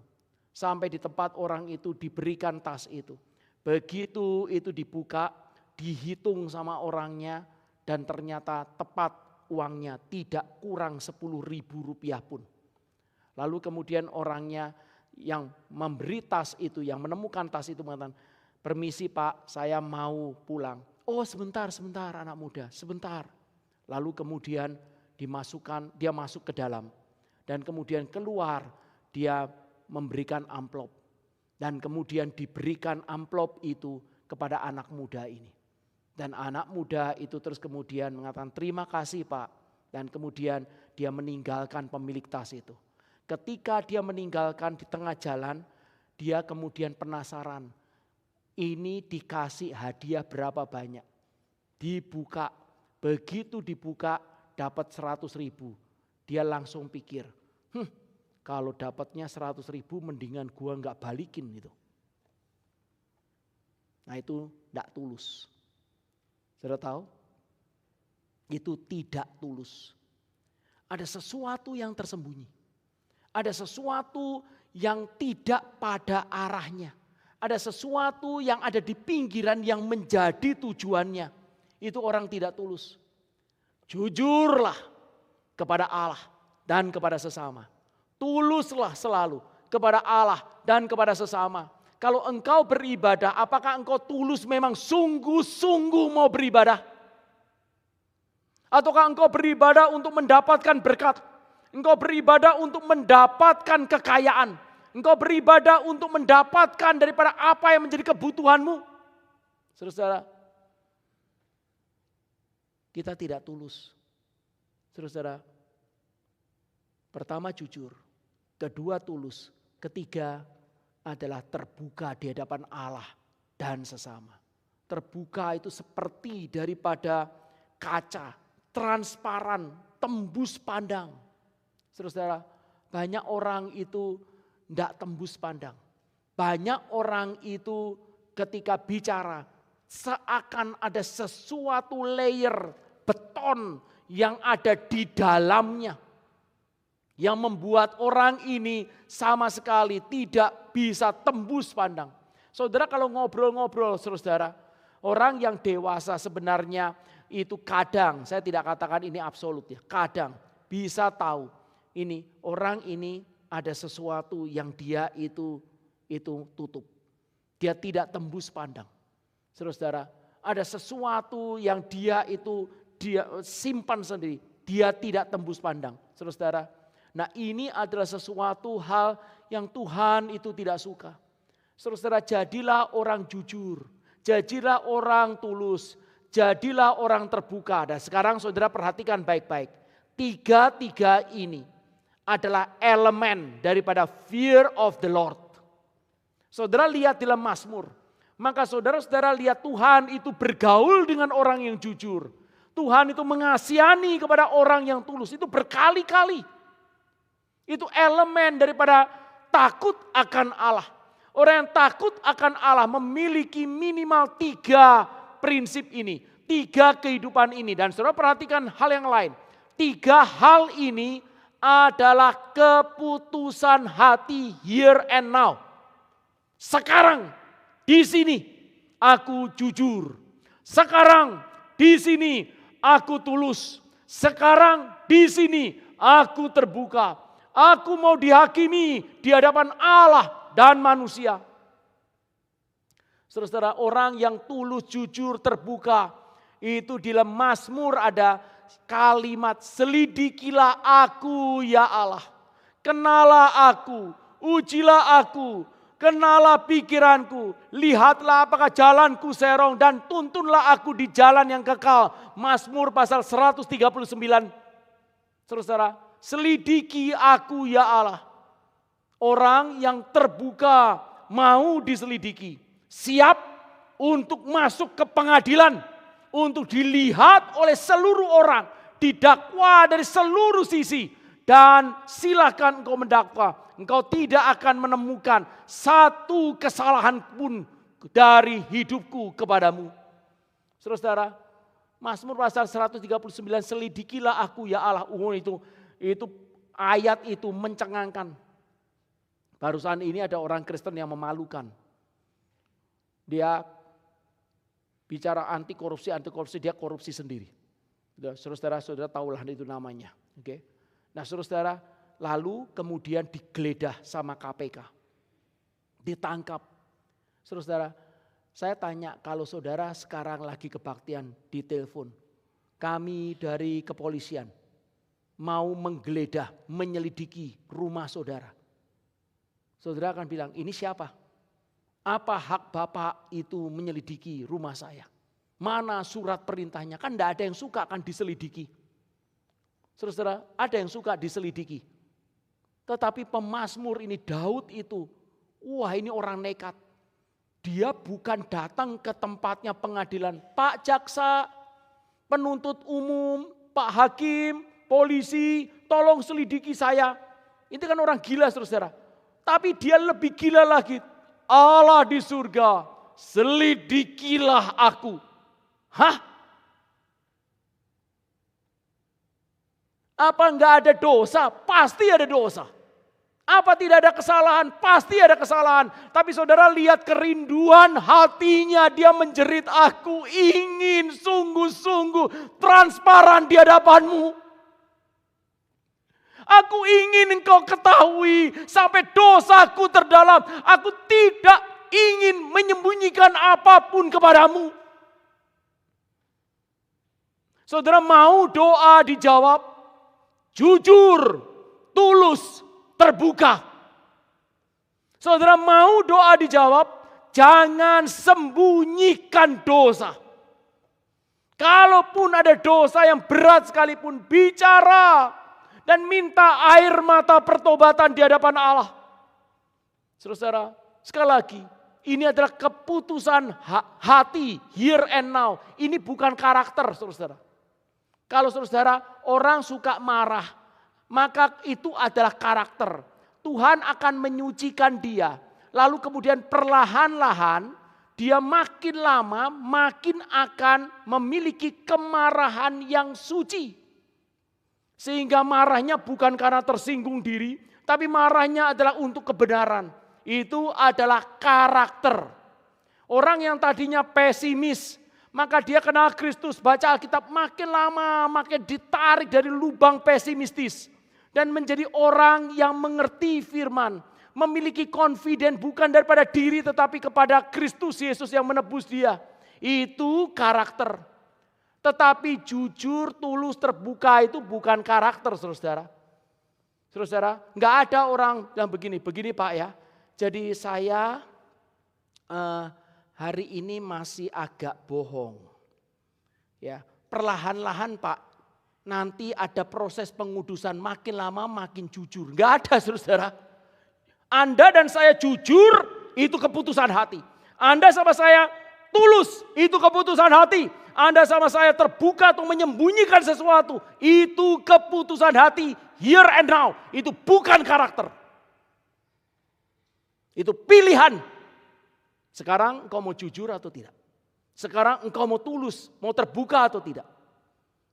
Sampai di tempat orang itu diberikan tas itu. Begitu itu dibuka, dihitung sama orangnya dan ternyata tepat uangnya, tidak kurang 10.000 rupiah pun. Lalu kemudian orangnya yang memberi tas itu, yang menemukan tas itu mengatakan, permisi Pak, saya mau pulang. Oh sebentar anak muda, sebentar. Lalu kemudian dia masuk ke dalam. Dan kemudian keluar, dia memberikan amplop. Dan kemudian diberikan amplop itu kepada anak muda ini. Dan anak muda itu terus kemudian mengatakan terima kasih Pak. Dan kemudian dia meninggalkan pemilik tas itu. Ketika dia meninggalkan di tengah jalan, dia kemudian penasaran. Ini dikasih hadiah berapa banyak. Dibuka, begitu dibuka dapat 100.000. Dia langsung pikir, kalau dapatnya 100.000 mendingan gua gak balikin gitu. Nah itu tidak tulus. Saudara tahu? Itu tidak tulus. Ada sesuatu yang tersembunyi. Ada sesuatu yang tidak pada arahnya. Ada sesuatu yang ada di pinggiran yang menjadi tujuannya. Itu orang tidak tulus. Jujurlah kepada Allah dan kepada sesama. Tuluslah selalu kepada Allah dan kepada sesama. Kalau engkau beribadah, apakah engkau tulus memang sungguh-sungguh mau beribadah? Ataukah engkau beribadah untuk mendapatkan berkat? Engkau beribadah untuk mendapatkan kekayaan. Engkau beribadah untuk mendapatkan daripada apa yang menjadi kebutuhanmu. Saudara, kita tidak tulus. Saudara, pertama jujur, kedua tulus, ketiga adalah terbuka di hadapan Allah dan sesama. Terbuka itu seperti daripada kaca, transparan, tembus pandang. Saudara, banyak orang itu tidak tembus pandang. Banyak orang itu ketika bicara seakan ada sesuatu layer beton yang ada di dalamnya. Yang membuat orang ini sama sekali tidak bisa tembus pandang. Saudara kalau ngobrol-ngobrol saudara, orang yang dewasa sebenarnya itu kadang, saya tidak katakan ini absolut ya, kadang bisa tahu ini orang ini ada sesuatu yang dia itu tutup. Dia tidak tembus pandang. Saudara, ada sesuatu yang dia simpan sendiri. Dia tidak tembus pandang. Saudara, nah ini adalah sesuatu hal yang Tuhan itu tidak suka. Saudara, jadilah orang jujur. Jadilah orang tulus. Jadilah orang terbuka. Dan sekarang saudara perhatikan baik-baik. Tiga ini adalah elemen daripada fear of the Lord. Saudara lihat di dalam Mazmur. Maka saudara-saudara lihat Tuhan itu bergaul dengan orang yang jujur. Tuhan itu mengasihani kepada orang yang tulus. Itu berkali-kali. Itu elemen daripada takut akan Allah. Orang yang takut akan Allah memiliki minimal 3 prinsip ini. 3 kehidupan ini. Dan saudara perhatikan hal yang lain. 3 hal ini adalah keputusan hati here and now. Sekarang di sini aku jujur. Sekarang di sini aku tulus. Sekarang di sini aku terbuka. Aku mau dihakimi di hadapan Allah dan manusia. Saudara, orang yang tulus, jujur, terbuka. Itu di dalam Mazmur ada kalimat, selidikilah aku ya Allah. Kenalah aku, ujilah aku, kenalah pikiranku. Lihatlah apakah jalanku serong dan tuntunlah aku di jalan yang kekal. Mazmur pasal 139. Saudara, selidiki aku ya Allah. Orang yang terbuka mau diselidiki. Siap untuk masuk ke pengadilan. Untuk dilihat oleh seluruh orang. Didakwa dari seluruh sisi. Dan silakan engkau mendakwa. Engkau tidak akan menemukan satu kesalahan pun dari hidupku kepadamu. Saudara, Mazmur pasal 139, selidikilah aku ya Allah. Itu ayat itu mencengangkan. Barusan ini ada orang Kristen yang memalukan. Dia bicara anti korupsi, dia korupsi sendiri. Saudara-saudara tahulah itu namanya. Oke. Nah saudara, lalu kemudian digeledah sama KPK. Ditangkap. Saudara, saya tanya kalau saudara sekarang lagi kebaktian ditelepon. Kami dari kepolisian mau menggeledah, menyelidiki rumah saudara. Saudara akan bilang, ini siapa? Apa hak Bapak itu menyelidiki rumah saya? Mana surat perintahnya? Kan tidak ada yang suka akan diselidiki. Saudara, ada yang suka diselidiki. Tetapi pemazmur ini Daud itu, wah ini orang nekat. Dia bukan datang ke tempatnya pengadilan. Pak jaksa, penuntut umum, Pak hakim, polisi, tolong selidiki saya. Itu kan orang gila saudara. Tapi dia lebih gila lagi. Allah di surga, selidikilah aku. Hah? Apa enggak ada dosa? Pasti ada dosa. Apa tidak ada kesalahan? Pasti ada kesalahan. Tapi saudara lihat kerinduan hatinya, dia menjerit, aku ingin sungguh-sungguh transparan di hadapanmu. Aku ingin engkau ketahui sampai dosaku terdalam. Aku tidak ingin menyembunyikan apapun kepadamu. Saudara mau doa dijawab? Jujur, tulus, terbuka. Saudara mau doa dijawab? Jangan sembunyikan dosa. Kalaupun ada dosa yang berat sekalipun, bicara dan minta air mata pertobatan di hadapan Allah. Saudara, sekali lagi, ini adalah keputusan hati, here and now. Ini bukan karakter, saudara. Kalau saudara orang suka marah, maka itu adalah karakter. Tuhan akan menyucikan dia. Lalu kemudian perlahan-lahan dia makin lama makin akan memiliki kemarahan yang suci. Sehingga marahnya bukan karena tersinggung diri, tapi marahnya adalah untuk kebenaran. Itu adalah karakter. Orang yang tadinya pesimis, maka dia kenal Kristus, baca Alkitab, makin lama makin ditarik dari lubang pesimistis. Dan menjadi orang yang mengerti firman. Memiliki confident bukan daripada diri tetapi kepada Kristus Yesus yang menebus dia. Itu karakter. Tetapi jujur, tulus, terbuka itu bukan karakter, saudara. Saudara, nggak ada orang yang begini Pak ya. Jadi saya hari ini masih agak bohong. Ya, perlahan-lahan Pak, nanti ada proses pengudusan makin lama makin jujur. Nggak ada, saudara. Anda dan saya jujur, itu keputusan hati. Anda sama saya tulus, itu keputusan hati. Anda sama saya terbuka untuk menyembunyikan sesuatu, itu keputusan hati. Here and now, itu bukan karakter. Itu pilihan. Sekarang engkau mau jujur atau tidak? Sekarang engkau mau tulus, mau terbuka atau tidak?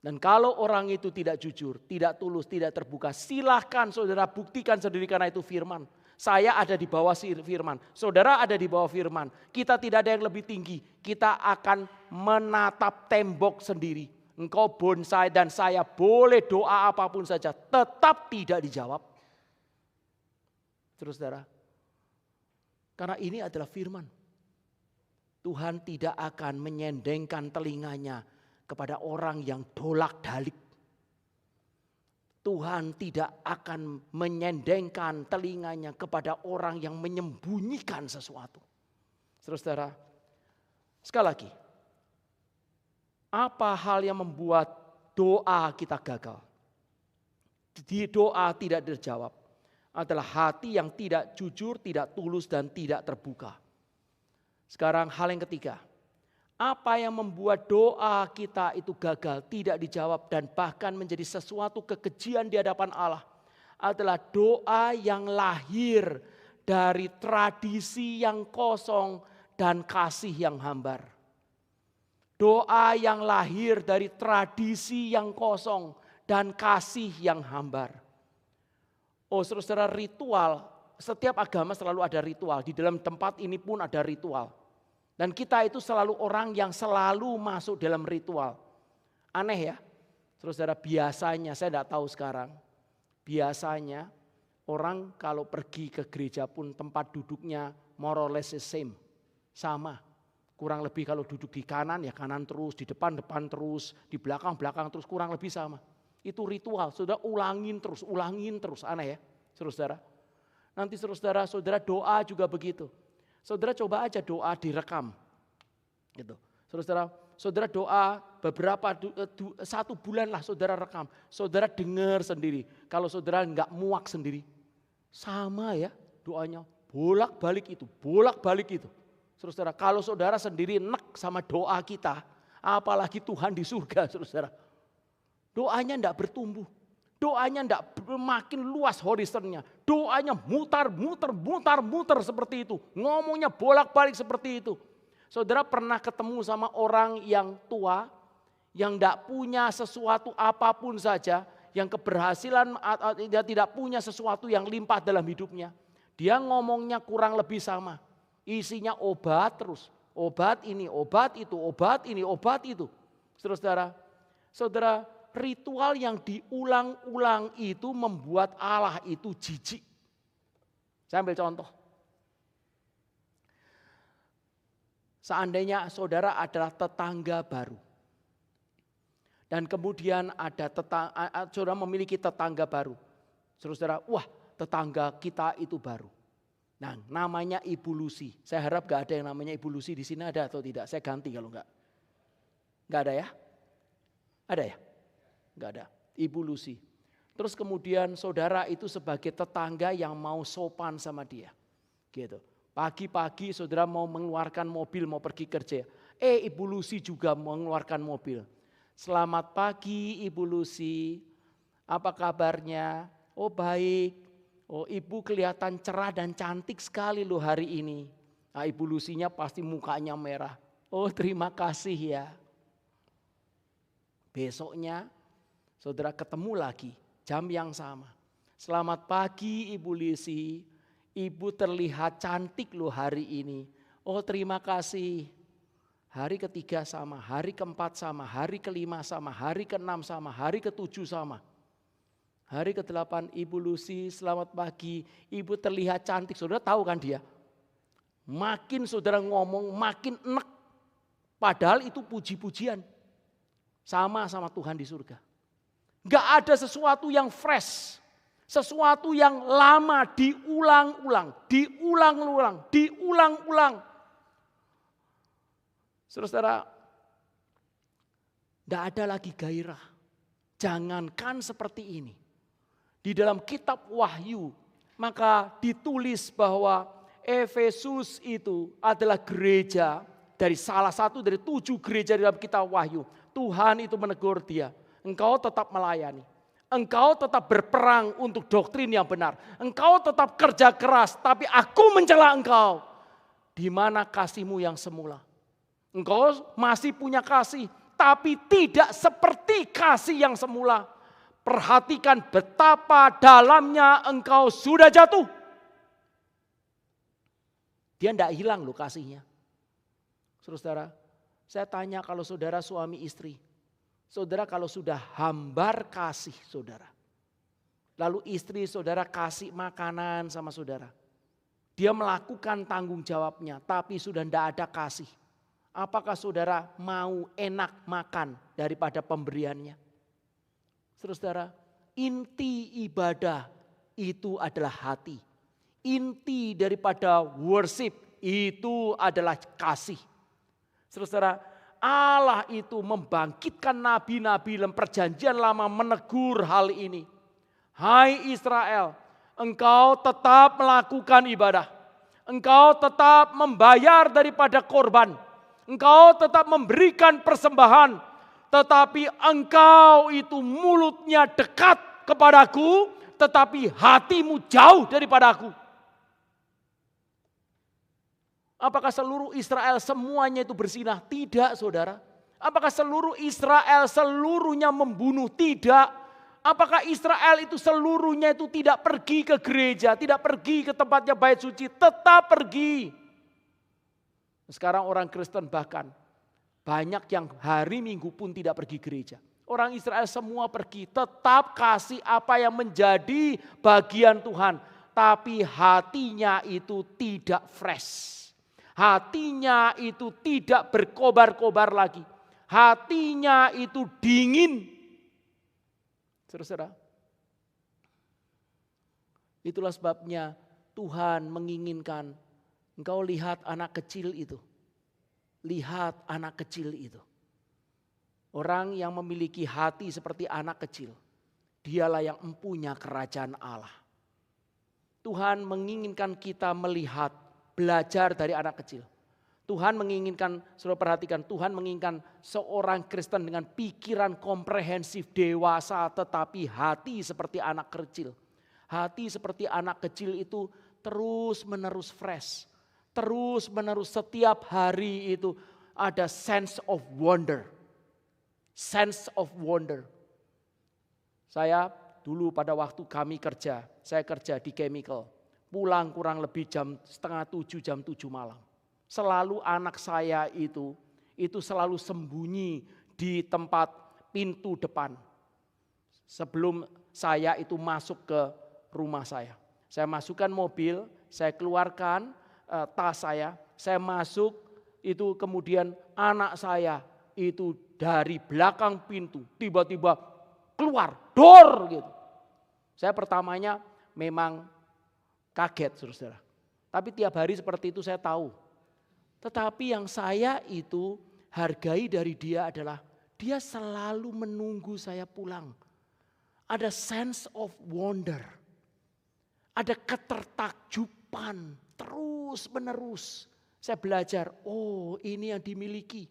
Dan kalau orang itu tidak jujur, tidak tulus, tidak terbuka, silahkan saudara buktikan sendiri karena itu firman. Saya ada di bawah firman, saudara ada di bawah firman. Kita tidak ada yang lebih tinggi, kita akan menatap tembok sendiri. Engkau bonsai dan saya boleh doa apapun saja, tetap tidak dijawab. Terus saudara, karena ini adalah firman. Tuhan tidak akan menyendengkan telinganya kepada orang yang dolak-dalik. Tuhan tidak akan menyendengkan telinganya kepada orang yang menyembunyikan sesuatu. Saudara, sekali lagi, apa hal yang membuat doa kita gagal? Di doa tidak terjawab adalah hati yang tidak jujur, tidak tulus dan tidak terbuka. Sekarang hal yang ketiga. Apa yang membuat doa kita itu gagal, tidak dijawab dan bahkan menjadi sesuatu kekejian di hadapan Allah adalah doa yang lahir dari tradisi yang kosong dan kasih yang hambar. Doa yang lahir dari tradisi yang kosong dan kasih yang hambar. Oh saudara, ritual, setiap agama selalu ada ritual, di dalam tempat ini pun ada ritual. Dan kita itu selalu orang yang selalu masuk dalam ritual. Aneh ya. Saudara, biasanya, saya tidak tahu sekarang. Biasanya orang kalau pergi ke gereja pun tempat duduknya more or less the same. Sama. Kurang lebih kalau duduk di kanan ya kanan terus, di depan terus, di belakang terus, kurang lebih sama. Itu ritual, saudara ulangin terus. Aneh ya, saudara. Nanti saudara doa juga begitu. Saudara coba aja doa direkam. Gitu. Saudara doa beberapa 1 bulan lah saudara rekam. Saudara dengar sendiri. Kalau saudara enggak muak sendiri. Sama ya doanya. Bolak-balik itu. Saudara, kalau saudara sendiri nek sama doa kita. Apalagi Tuhan di surga, saudara. Doanya enggak bertumbuh. Doanya tidak makin luas horizonnya. Doanya mutar seperti itu. Ngomongnya bolak-balik seperti itu. Saudara pernah ketemu sama orang yang tua, yang tidak punya sesuatu apapun saja, yang keberhasilan, dia tidak punya sesuatu yang limpah dalam hidupnya. Dia ngomongnya kurang lebih sama. Isinya obat terus. Obat ini, obat itu, obat ini, obat itu. Saudara, ritual yang diulang-ulang itu membuat Allah itu jijik. Saya ambil contoh. Seandainya saudara adalah tetangga baru. Dan kemudian ada saudara memiliki tetangga baru. Saudara, wah tetangga kita itu baru. Nah namanya Ibu Lucy. Saya harap gak ada yang namanya Ibu Lucy di sini, ada atau tidak? Saya ganti kalau enggak. Enggak ada ya? Ada ya? Enggak ada. Ibu Lucy. Terus kemudian saudara itu sebagai tetangga yang mau sopan sama dia. Gitu. Pagi-pagi saudara mau mengeluarkan mobil mau pergi kerja. Ibu Lucy juga mengeluarkan mobil. Selamat pagi Ibu Lucy, apa kabarnya? Oh baik, oh ibu kelihatan cerah dan cantik sekali loh hari ini. Nah, Ibu Lucy-nya pasti mukanya merah. Oh terima kasih ya. Besoknya saudara ketemu lagi jam yang sama. Selamat pagi Ibu Lucy, ibu terlihat cantik loh hari ini. Oh terima kasih. Hari ketiga sama, hari keempat sama, hari kelima sama, hari keenam sama, hari ketujuh sama. Hari ke-8 Ibu Lucy selamat pagi, ibu terlihat cantik. Saudara tahu kan dia? Makin saudara ngomong makin enek. Padahal itu puji-pujian. Sama Tuhan di surga. Gak ada sesuatu yang fresh. Sesuatu yang lama diulang-ulang, diulang-ulang. Saudara, tidak ada lagi gairah. Jangankan seperti ini. Di dalam kitab Wahyu, maka ditulis bahwa Efesus itu adalah gereja dari salah satu dari 7 gereja di dalam kitab Wahyu. Tuhan itu menegur dia, engkau tetap melayani. Engkau tetap berperang untuk doktrin yang benar. Engkau tetap kerja keras, tapi aku mencela engkau. Di mana kasihmu yang semula? Engkau masih punya kasih, tapi tidak seperti kasih yang semula. Perhatikan betapa dalamnya engkau sudah jatuh. Dia tidak hilang loh kasihnya. Saudara, saya tanya kalau saudara suami istri. Saudara kalau sudah hambar kasih saudara. Lalu istri saudara kasih makanan sama saudara. Dia melakukan tanggung jawabnya, tapi sudah tidak ada kasih. Apakah saudara mau enak makan daripada pemberiannya? Saudara, inti ibadah itu adalah hati. Inti daripada worship itu adalah kasih. Saudara, Allah itu membangkitkan nabi-nabi dalam perjanjian lama menegur hal ini. Hai Israel, engkau tetap melakukan ibadah. Engkau tetap membayar daripada korban. Engkau tetap memberikan persembahan, tetapi engkau itu mulutnya dekat kepadaku, tetapi hatimu jauh daripadaku. Apakah seluruh Israel semuanya itu berzinah? Tidak saudara. Apakah seluruh Israel seluruhnya membunuh? Tidak. Apakah Israel itu seluruhnya itu tidak pergi ke gereja, tidak pergi ke tempatnya bait suci? Tetap pergi. Sekarang orang Kristen bahkan banyak yang hari Minggu pun tidak pergi gereja. Orang Israel semua pergi, tetap kasih apa yang menjadi bagian Tuhan. Tapi hatinya itu tidak fresh. Hatinya itu tidak berkobar-kobar lagi. Hatinya itu dingin. Saudara, itulah sebabnya Tuhan menginginkan engkau lihat anak kecil itu. Lihat anak kecil itu. Orang yang memiliki hati seperti anak kecil. Dialah yang empunya kerajaan Allah. Tuhan menginginkan kita melihat, belajar dari anak kecil. Tuhan menginginkan, saudara perhatikan, Tuhan menginginkan seorang Kristen dengan pikiran komprehensif dewasa tetapi hati seperti anak kecil. Hati seperti anak kecil itu terus menerus fresh. Terus menerus setiap hari itu ada sense of wonder. Sense of wonder. Saya dulu pada waktu kami kerja, saya kerja di chemical. Pulang kurang lebih jam 6:30, jam 7 malam. Selalu anak saya itu selalu sembunyi di tempat pintu depan. Sebelum saya itu masuk ke rumah saya. Saya masukkan mobil, saya keluarkan tas saya masuk, itu kemudian anak saya itu dari belakang pintu tiba-tiba keluar, dor gitu. Saya pertamanya memang kaget saudara. Tapi tiap hari seperti itu saya tahu. Tetapi yang saya itu hargai dari dia adalah dia selalu menunggu saya pulang. Ada sense of wonder. Ada ketertakjuban terus menerus. Saya belajar, oh ini yang dimiliki.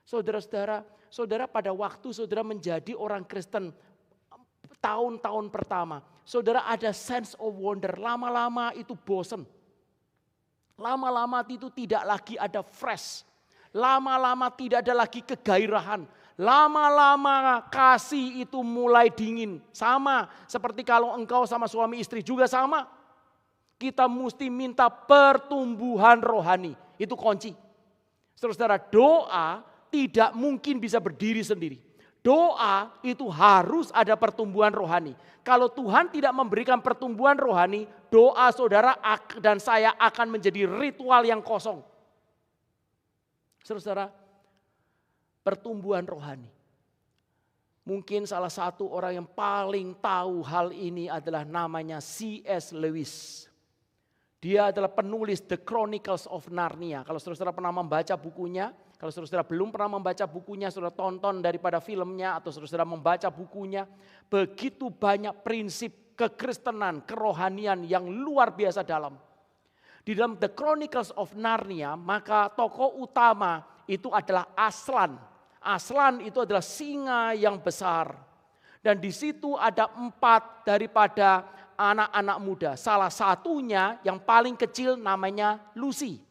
Saudara pada waktu saudara menjadi orang Kristen tahun-tahun pertama. Saudara ada sense of wonder, lama-lama itu bosen. Lama-lama itu tidak lagi ada fresh. Lama-lama tidak ada lagi kegairahan. Lama-lama kasih itu mulai dingin. Sama seperti kalau engkau sama suami istri juga sama. Kita mesti minta pertumbuhan rohani. Itu kunci. Saudara, doa tidak mungkin bisa berdiri sendiri. Doa itu harus ada pertumbuhan rohani. Kalau Tuhan tidak memberikan pertumbuhan rohani, doa saudara dan saya akan menjadi ritual yang kosong. Saudara, pertumbuhan rohani. Mungkin salah satu orang yang paling tahu hal ini adalah namanya C.S. Lewis. Dia adalah penulis The Chronicles of Narnia. Kalau saudara pernah membaca bukunya, kalau saudara belum pernah membaca bukunya, saudara tonton daripada filmnya atau saudara membaca bukunya. Begitu banyak prinsip kekristenan, kerohanian yang luar biasa dalam. Di dalam The Chronicles of Narnia, maka tokoh utama itu adalah Aslan. Aslan itu adalah singa yang besar. Dan di situ ada 4 daripada anak-anak muda. Salah satunya yang paling kecil namanya Lucy.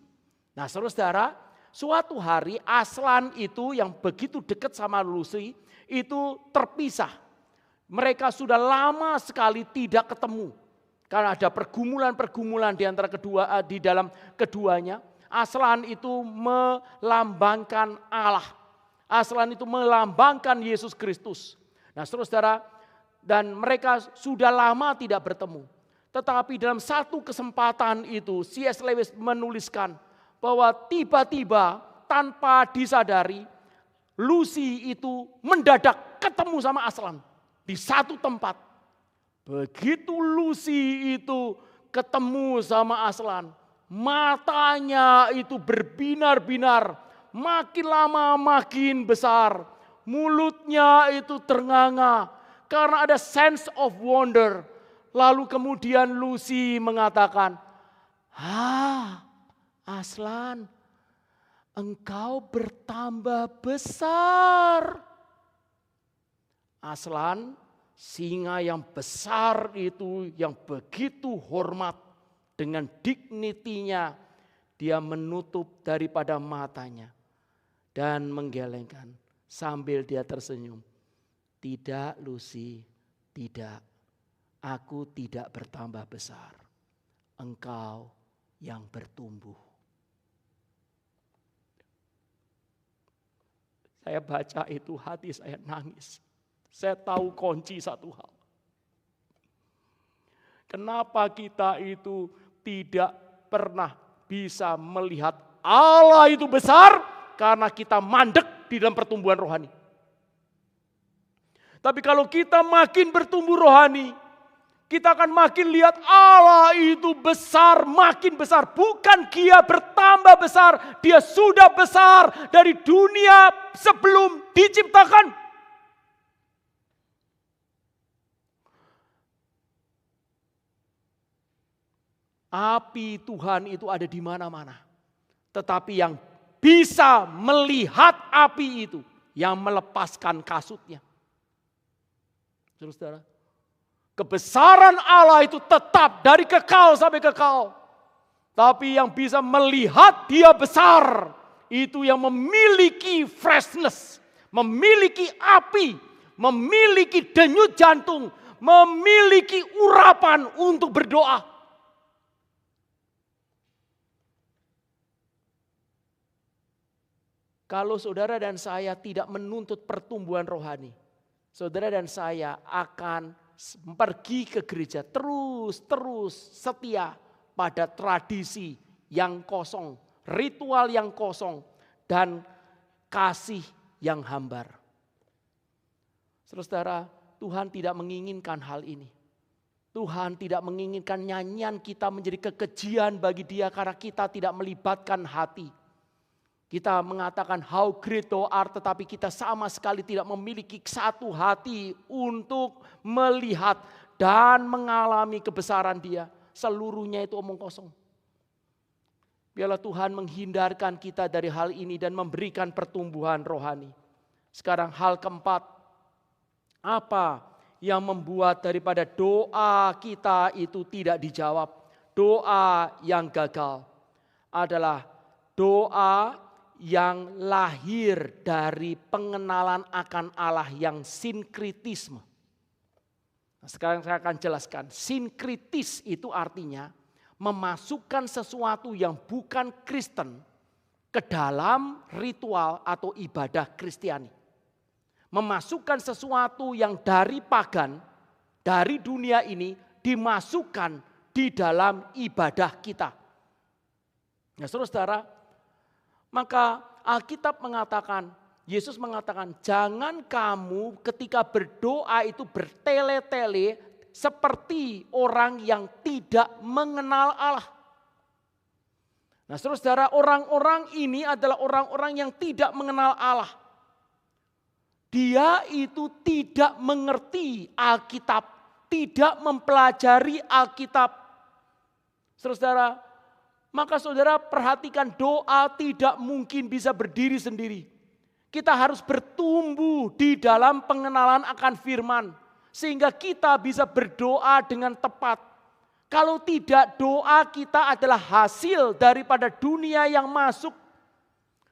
Nah saudara, suatu hari Aslan itu yang begitu dekat sama Lucy itu terpisah. Mereka sudah lama sekali tidak ketemu. Karena ada pergumulan-pergumulan di dalam keduanya. Aslan itu melambangkan Allah. Aslan itu melambangkan Yesus Kristus. Nah saudara, dan mereka sudah lama tidak bertemu. Tetapi dalam satu kesempatan itu C.S. Lewis menuliskan bahwa tiba-tiba tanpa disadari Lucy itu mendadak ketemu sama Aslan di satu tempat. Begitu Lucy itu ketemu sama Aslan, matanya itu berbinar-binar. Makin lama makin besar. Mulutnya itu ternganga. Karena ada sense of wonder. Lalu kemudian Lucy mengatakan, Aslan, engkau bertambah besar. Aslan, singa yang besar itu, yang begitu hormat. Dengan dignitinya, dia menutup daripada matanya. Dan menggelengkan sambil dia tersenyum. Tidak Lucy, tidak. Aku tidak bertambah besar. Engkau yang bertumbuh. Saya baca itu hati saya nangis. Saya tahu kunci satu hal. Kenapa kita itu tidak pernah bisa melihat Allah itu besar? Karena kita mandek di dalam pertumbuhan rohani. Tapi kalau kita makin bertumbuh rohani, kita akan makin lihat Allah itu besar, makin besar. Bukan dia bertambah besar, dia sudah besar dari dunia sebelum diciptakan. Api Tuhan itu ada di mana-mana. Tetapi yang bisa melihat api itu, yang melepaskan kasutnya. Saudara, kebesaran Allah itu tetap dari kekal sampai kekal. Tapi yang bisa melihat dia besar, itu yang memiliki freshness, memiliki api, memiliki denyut jantung, memiliki urapan untuk berdoa. Kalau saudara dan saya tidak menuntut pertumbuhan rohani, saudara dan saya akan pergi ke gereja terus setia pada tradisi yang kosong, ritual yang kosong, dan kasih yang hambar. Saudara, Tuhan tidak menginginkan hal ini. Tuhan tidak menginginkan nyanyian kita menjadi kekejian bagi Dia karena kita tidak melibatkan hati. Kita mengatakan how great thou art, tetapi kita sama sekali tidak memiliki satu hati untuk melihat dan mengalami kebesaran Dia. Seluruhnya itu omong kosong. Biarlah Tuhan menghindarkan kita dari hal ini dan memberikan pertumbuhan rohani. Sekarang hal keempat, apa yang membuat daripada doa kita itu tidak dijawab? Doa yang gagal adalah doa yang lahir dari pengenalan akan Allah yang sinkritisme. Nah, sekarang saya akan jelaskan. Sinkritis itu artinya memasukkan sesuatu yang bukan Kristen ke dalam ritual atau ibadah Kristiani. Memasukkan sesuatu yang dari pagan, dari dunia ini dimasukkan di dalam ibadah kita. Nah, saudara, maka Alkitab mengatakan, Yesus mengatakan, jangan kamu ketika berdoa itu bertele-tele seperti orang yang tidak mengenal Allah. Nah, saudara, orang-orang ini adalah orang-orang yang tidak mengenal Allah. Dia itu tidak mengerti Alkitab, tidak mempelajari Alkitab. Saudara, maka saudara perhatikan, doa tidak mungkin bisa berdiri sendiri. Kita harus bertumbuh di dalam pengenalan akan firman, sehingga kita bisa berdoa dengan tepat. Kalau tidak, doa kita adalah hasil daripada dunia yang masuk.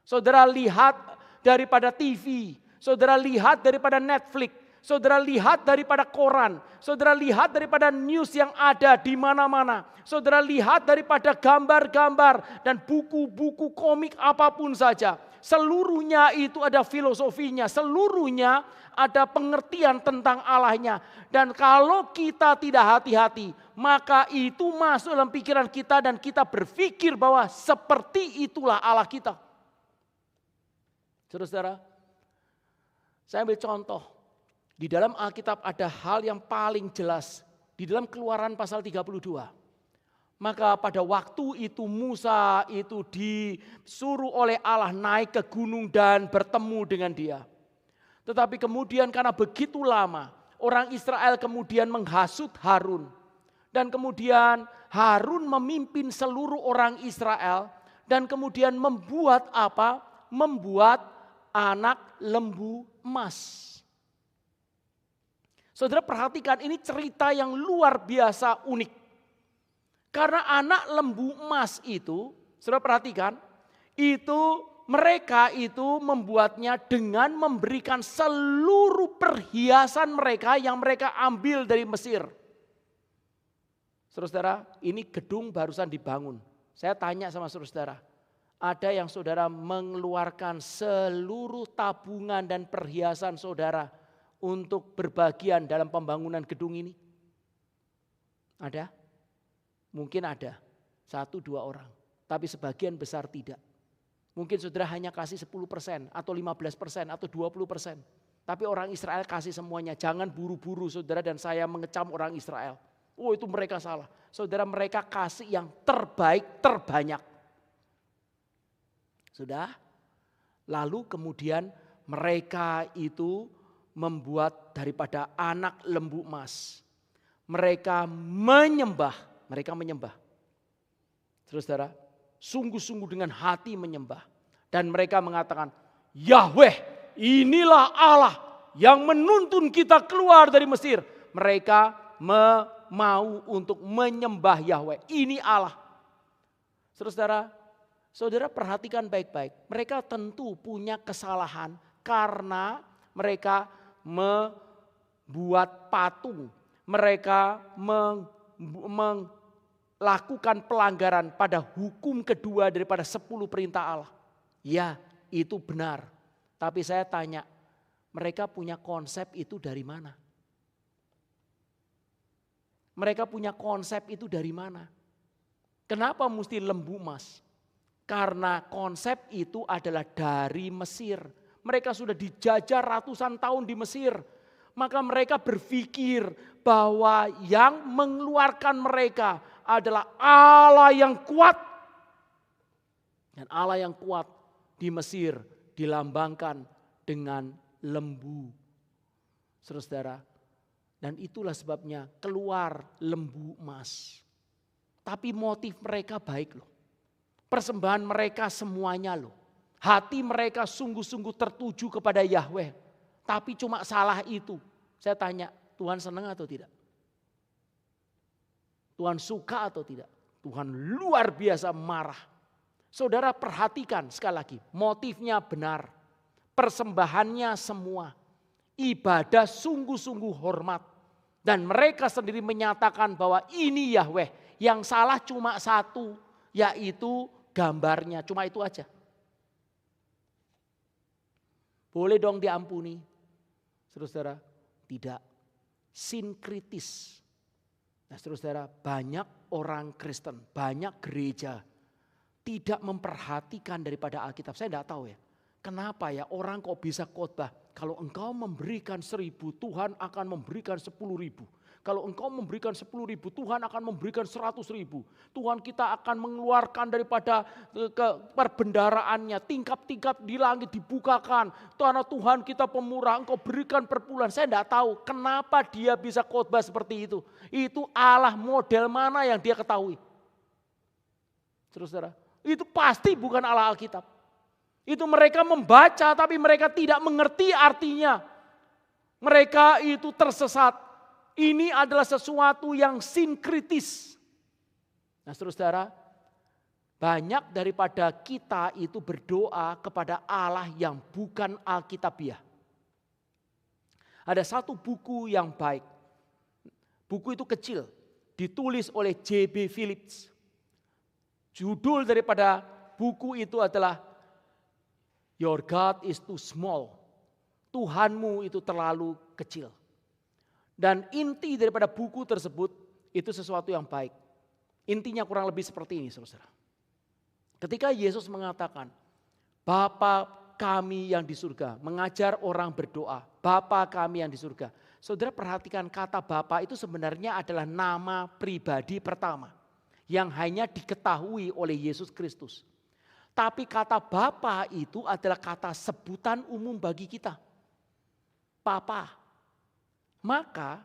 Saudara lihat daripada TV. Saudara lihat daripada Netflix, saudara lihat daripada koran, saudara lihat daripada news yang ada di mana-mana, saudara lihat daripada gambar-gambar dan buku-buku komik apapun saja. Seluruhnya itu ada filosofinya, seluruhnya ada pengertian tentang Allahnya. Dan kalau kita tidak hati-hati, maka itu masuk dalam pikiran kita dan kita berpikir bahwa seperti itulah Allah kita. Saudara, saya ambil contoh, di dalam Alkitab ada hal yang paling jelas. Di dalam Keluaran pasal 32. Maka pada waktu itu Musa itu disuruh oleh Allah naik ke gunung dan bertemu dengan dia. Tetapi kemudian karena begitu lama, orang Israel kemudian menghasut Harun. Dan kemudian Harun memimpin seluruh orang Israel dan kemudian membuat apa? Membuat anak lembu emas. Saudara perhatikan, ini cerita yang luar biasa unik. Karena anak lembu emas itu, saudara perhatikan, itu mereka itu membuatnya dengan memberikan seluruh perhiasan mereka yang mereka ambil dari Mesir. Saudara, ini gedung barusan dibangun. Saya tanya sama saudara, ada yang saudara mengeluarkan seluruh tabungan dan perhiasan saudara untuk berbagian dalam pembangunan gedung ini? Ada? Mungkin ada, 1-2 orang. Tapi sebagian besar tidak. Mungkin saudara hanya kasih 10% atau 15% atau 20%. Tapi orang Israel kasih semuanya. Jangan buru-buru saudara dan saya mengecam orang Israel. Oh itu mereka salah. Saudara, mereka kasih yang terbaik, terbanyak. Sudah, lalu kemudian mereka itu membuat daripada anak lembu emas. Mereka menyembah. Saudara, sungguh-sungguh dengan hati menyembah. Dan mereka mengatakan, Yahweh, inilah Allah yang menuntun kita keluar dari Mesir. Mereka mau untuk menyembah Yahweh. Ini Allah. Saudara perhatikan baik-baik. Mereka tentu punya kesalahan karena mereka membuat patung. Mereka melakukan pelanggaran pada hukum kedua daripada 10 perintah Allah. Ya, itu benar. Tapi saya tanya, mereka punya konsep itu dari mana? Mereka punya konsep itu dari mana? Kenapa mesti lembu emas? Karena konsep itu adalah dari Mesir. Mereka sudah dijajah ratusan tahun di Mesir. Maka mereka berpikir bahwa yang mengeluarkan mereka adalah Allah yang kuat. Dan Allah yang kuat di Mesir dilambangkan dengan lembu. Saudara, dan itulah sebabnya keluar lembu emas. Tapi motif mereka baik loh. Persembahan mereka semuanya loh. Hati mereka sungguh-sungguh tertuju kepada Yahweh. Tapi cuma salah itu. Saya tanya, Tuhan senang atau tidak? Tuhan suka atau tidak? Tuhan luar biasa marah. Saudara perhatikan sekali lagi, motifnya benar. Persembahannya semua. Ibadah sungguh-sungguh hormat. Dan mereka sendiri menyatakan bahwa ini Yahweh. Yang salah cuma satu, yaitu gambarnya. Cuma itu aja. Boleh dong diampuni. Saudara, tidak. Sinkritis. Nah saudara, banyak orang Kristen, banyak gereja tidak memperhatikan daripada Alkitab. Saya tidak tahu ya. Kenapa ya orang kok bisa khotbah? Kalau engkau memberikan 1.000, Tuhan akan memberikan 10.000. Kalau engkau memberikan 10.000, Tuhan akan memberikan 100.000. Tuhan kita akan mengeluarkan daripada perbendaraannya. Tingkap-tingkap di langit dibukakan. Karena Tuhan kita pemurah, engkau berikan per bulan. Saya tidak tahu kenapa dia bisa khotbah seperti itu. Itu Allah model mana yang dia ketahui. Saudara, itu pasti bukan Allah Alkitab. Itu mereka membaca tapi mereka tidak mengerti artinya. Mereka itu tersesat. Ini adalah sesuatu yang sinkritis. Nah saudara, banyak daripada kita itu berdoa kepada Allah yang bukan Alkitabiah. Ada satu buku yang baik. Buku itu kecil, ditulis oleh J.B. Phillips. Judul daripada buku itu adalah Your God is too small. Tuhanmu itu terlalu kecil. Dan inti daripada buku tersebut itu sesuatu yang baik. Intinya kurang lebih seperti ini saudara. Ketika Yesus mengatakan, Bapa kami yang di surga, mengajar orang berdoa, Bapa kami yang di surga. Saudara perhatikan kata Bapa itu sebenarnya adalah nama pribadi pertama. Yang hanya diketahui oleh Yesus Kristus. Tapi kata Bapa itu adalah kata sebutan umum bagi kita. Papa. Maka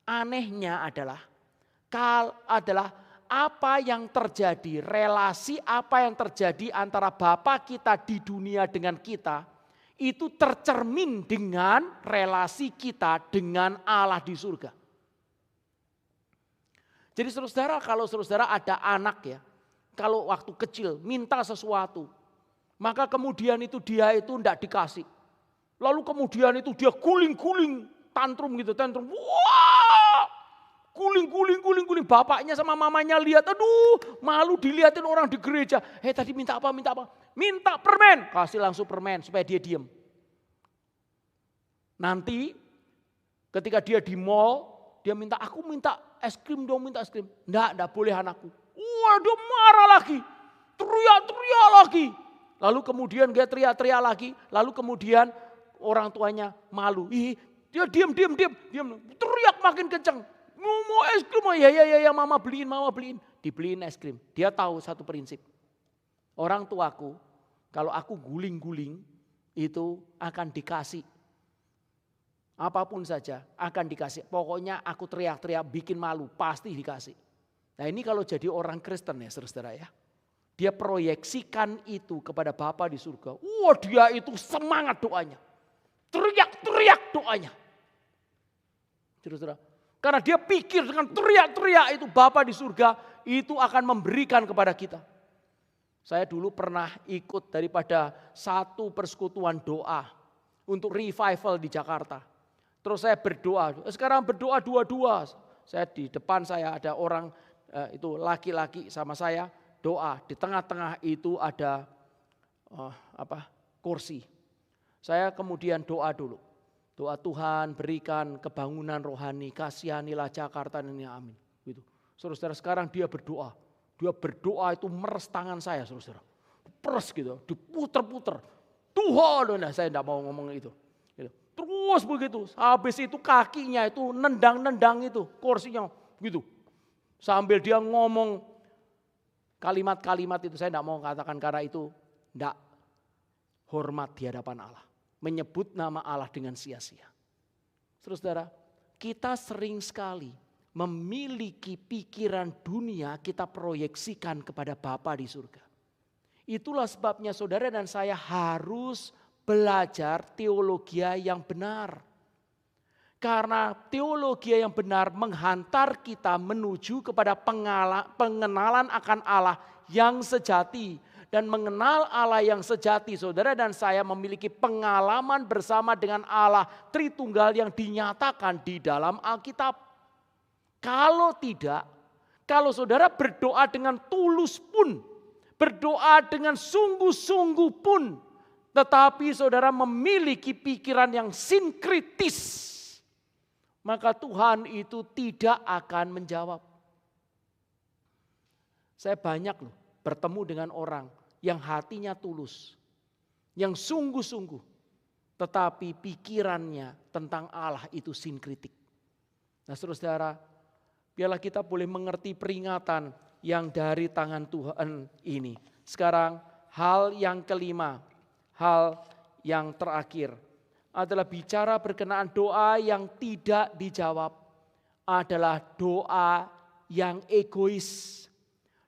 anehnya adalah apa yang terjadi, relasi apa yang terjadi antara Bapa kita di dunia dengan kita, itu tercermin dengan relasi kita dengan Allah di surga. Jadi saudara, kalau saudara ada anak ya, kalau waktu kecil minta sesuatu, maka kemudian itu dia itu tidak dikasih. Lalu kemudian itu dia guling-guling. Tantrum. Wah, guling. Bapaknya sama mamanya lihat, aduh malu dilihatin orang di gereja. Tadi minta apa? Minta permen. Kasih langsung permen supaya dia diam. Nanti ketika dia di mall, dia minta, aku minta es krim dong, minta es krim. Enggak boleh anakku. Wah dia marah lagi, teriak lagi. Lalu kemudian dia teriak lagi, lalu kemudian orang tuanya malu. Dia diam, teriak makin kencang. Mau es krim, ya mama beliin. Dibeliin es krim. Dia tahu satu prinsip. Orang tuaku, kalau aku guling-guling, itu akan dikasih. Apapun saja akan dikasih. Pokoknya aku teriak-teriak bikin malu, pasti dikasih. Nah ini kalau jadi orang Kristen ya saudara ya. Dia proyeksikan itu kepada Bapa di surga. Wah dia itu semangat doanya. Teriak doanya. Saudara, karena dia pikir dengan teriak itu Bapa di surga itu akan memberikan kepada kita. Saya dulu pernah ikut daripada satu persekutuan doa untuk revival di Jakarta. Terus saya berdoa, sekarang berdoa dua-dua. Saya di depan saya ada orang itu laki-laki sama saya doa. Di tengah-tengah itu ada kursi. Saya kemudian doa dulu. Doa Tuhan berikan kebangunan rohani, kasihanilah Jakarta ini amin. Gitu. Saudara sekarang dia berdoa. Dia berdoa itu meres tangan saya saudara. Peres gitu, diputer-puter. Tuhan, nah saya tidak mau ngomong itu. Terus begitu, habis itu kakinya itu nendang-nendang itu kursinya gitu. Sambil dia ngomong kalimat-kalimat itu, saya tidak mau katakan karena itu tidak hormat di hadapan Allah. Menyebut nama Allah dengan sia-sia. Saudara, kita sering sekali memiliki pikiran dunia kita proyeksikan kepada Bapa di surga. Itulah sebabnya saudara dan saya harus belajar teologi yang benar. Karena teologi yang benar menghantar kita menuju kepada pengenalan akan Allah yang sejati. Dan mengenal Allah yang sejati, saudara dan saya memiliki pengalaman bersama dengan Allah Tritunggal yang dinyatakan di dalam Alkitab. Kalau tidak, kalau saudara berdoa dengan tulus pun, berdoa dengan sungguh-sungguh pun, tetapi saudara memiliki pikiran yang sinkritis, maka Tuhan itu tidak akan menjawab. Saya banyak loh bertemu dengan orang yang hatinya tulus, yang sungguh-sungguh, tetapi pikirannya tentang Allah itu sinkritik. Nah saudara, biarlah kita boleh mengerti peringatan yang dari tangan Tuhan ini. Sekarang hal yang kelima, hal yang terakhir adalah bicara berkenaan doa yang tidak dijawab adalah doa yang egois.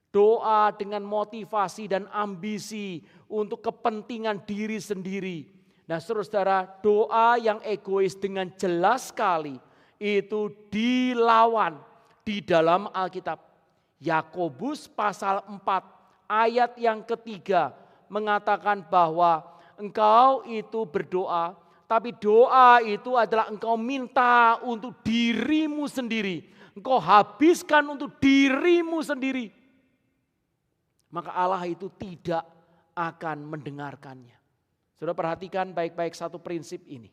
Doa dengan motivasi dan ambisi untuk kepentingan diri sendiri. Nah saudara, doa yang egois dengan jelas sekali itu dilawan di dalam Alkitab. Yakobus pasal 4 ayat yang ketiga mengatakan bahwa engkau itu berdoa, tapi doa itu adalah engkau minta untuk dirimu sendiri. Engkau habiskan untuk dirimu sendiri. Maka Allah itu tidak akan mendengarkannya. Saudara perhatikan baik-baik satu prinsip ini.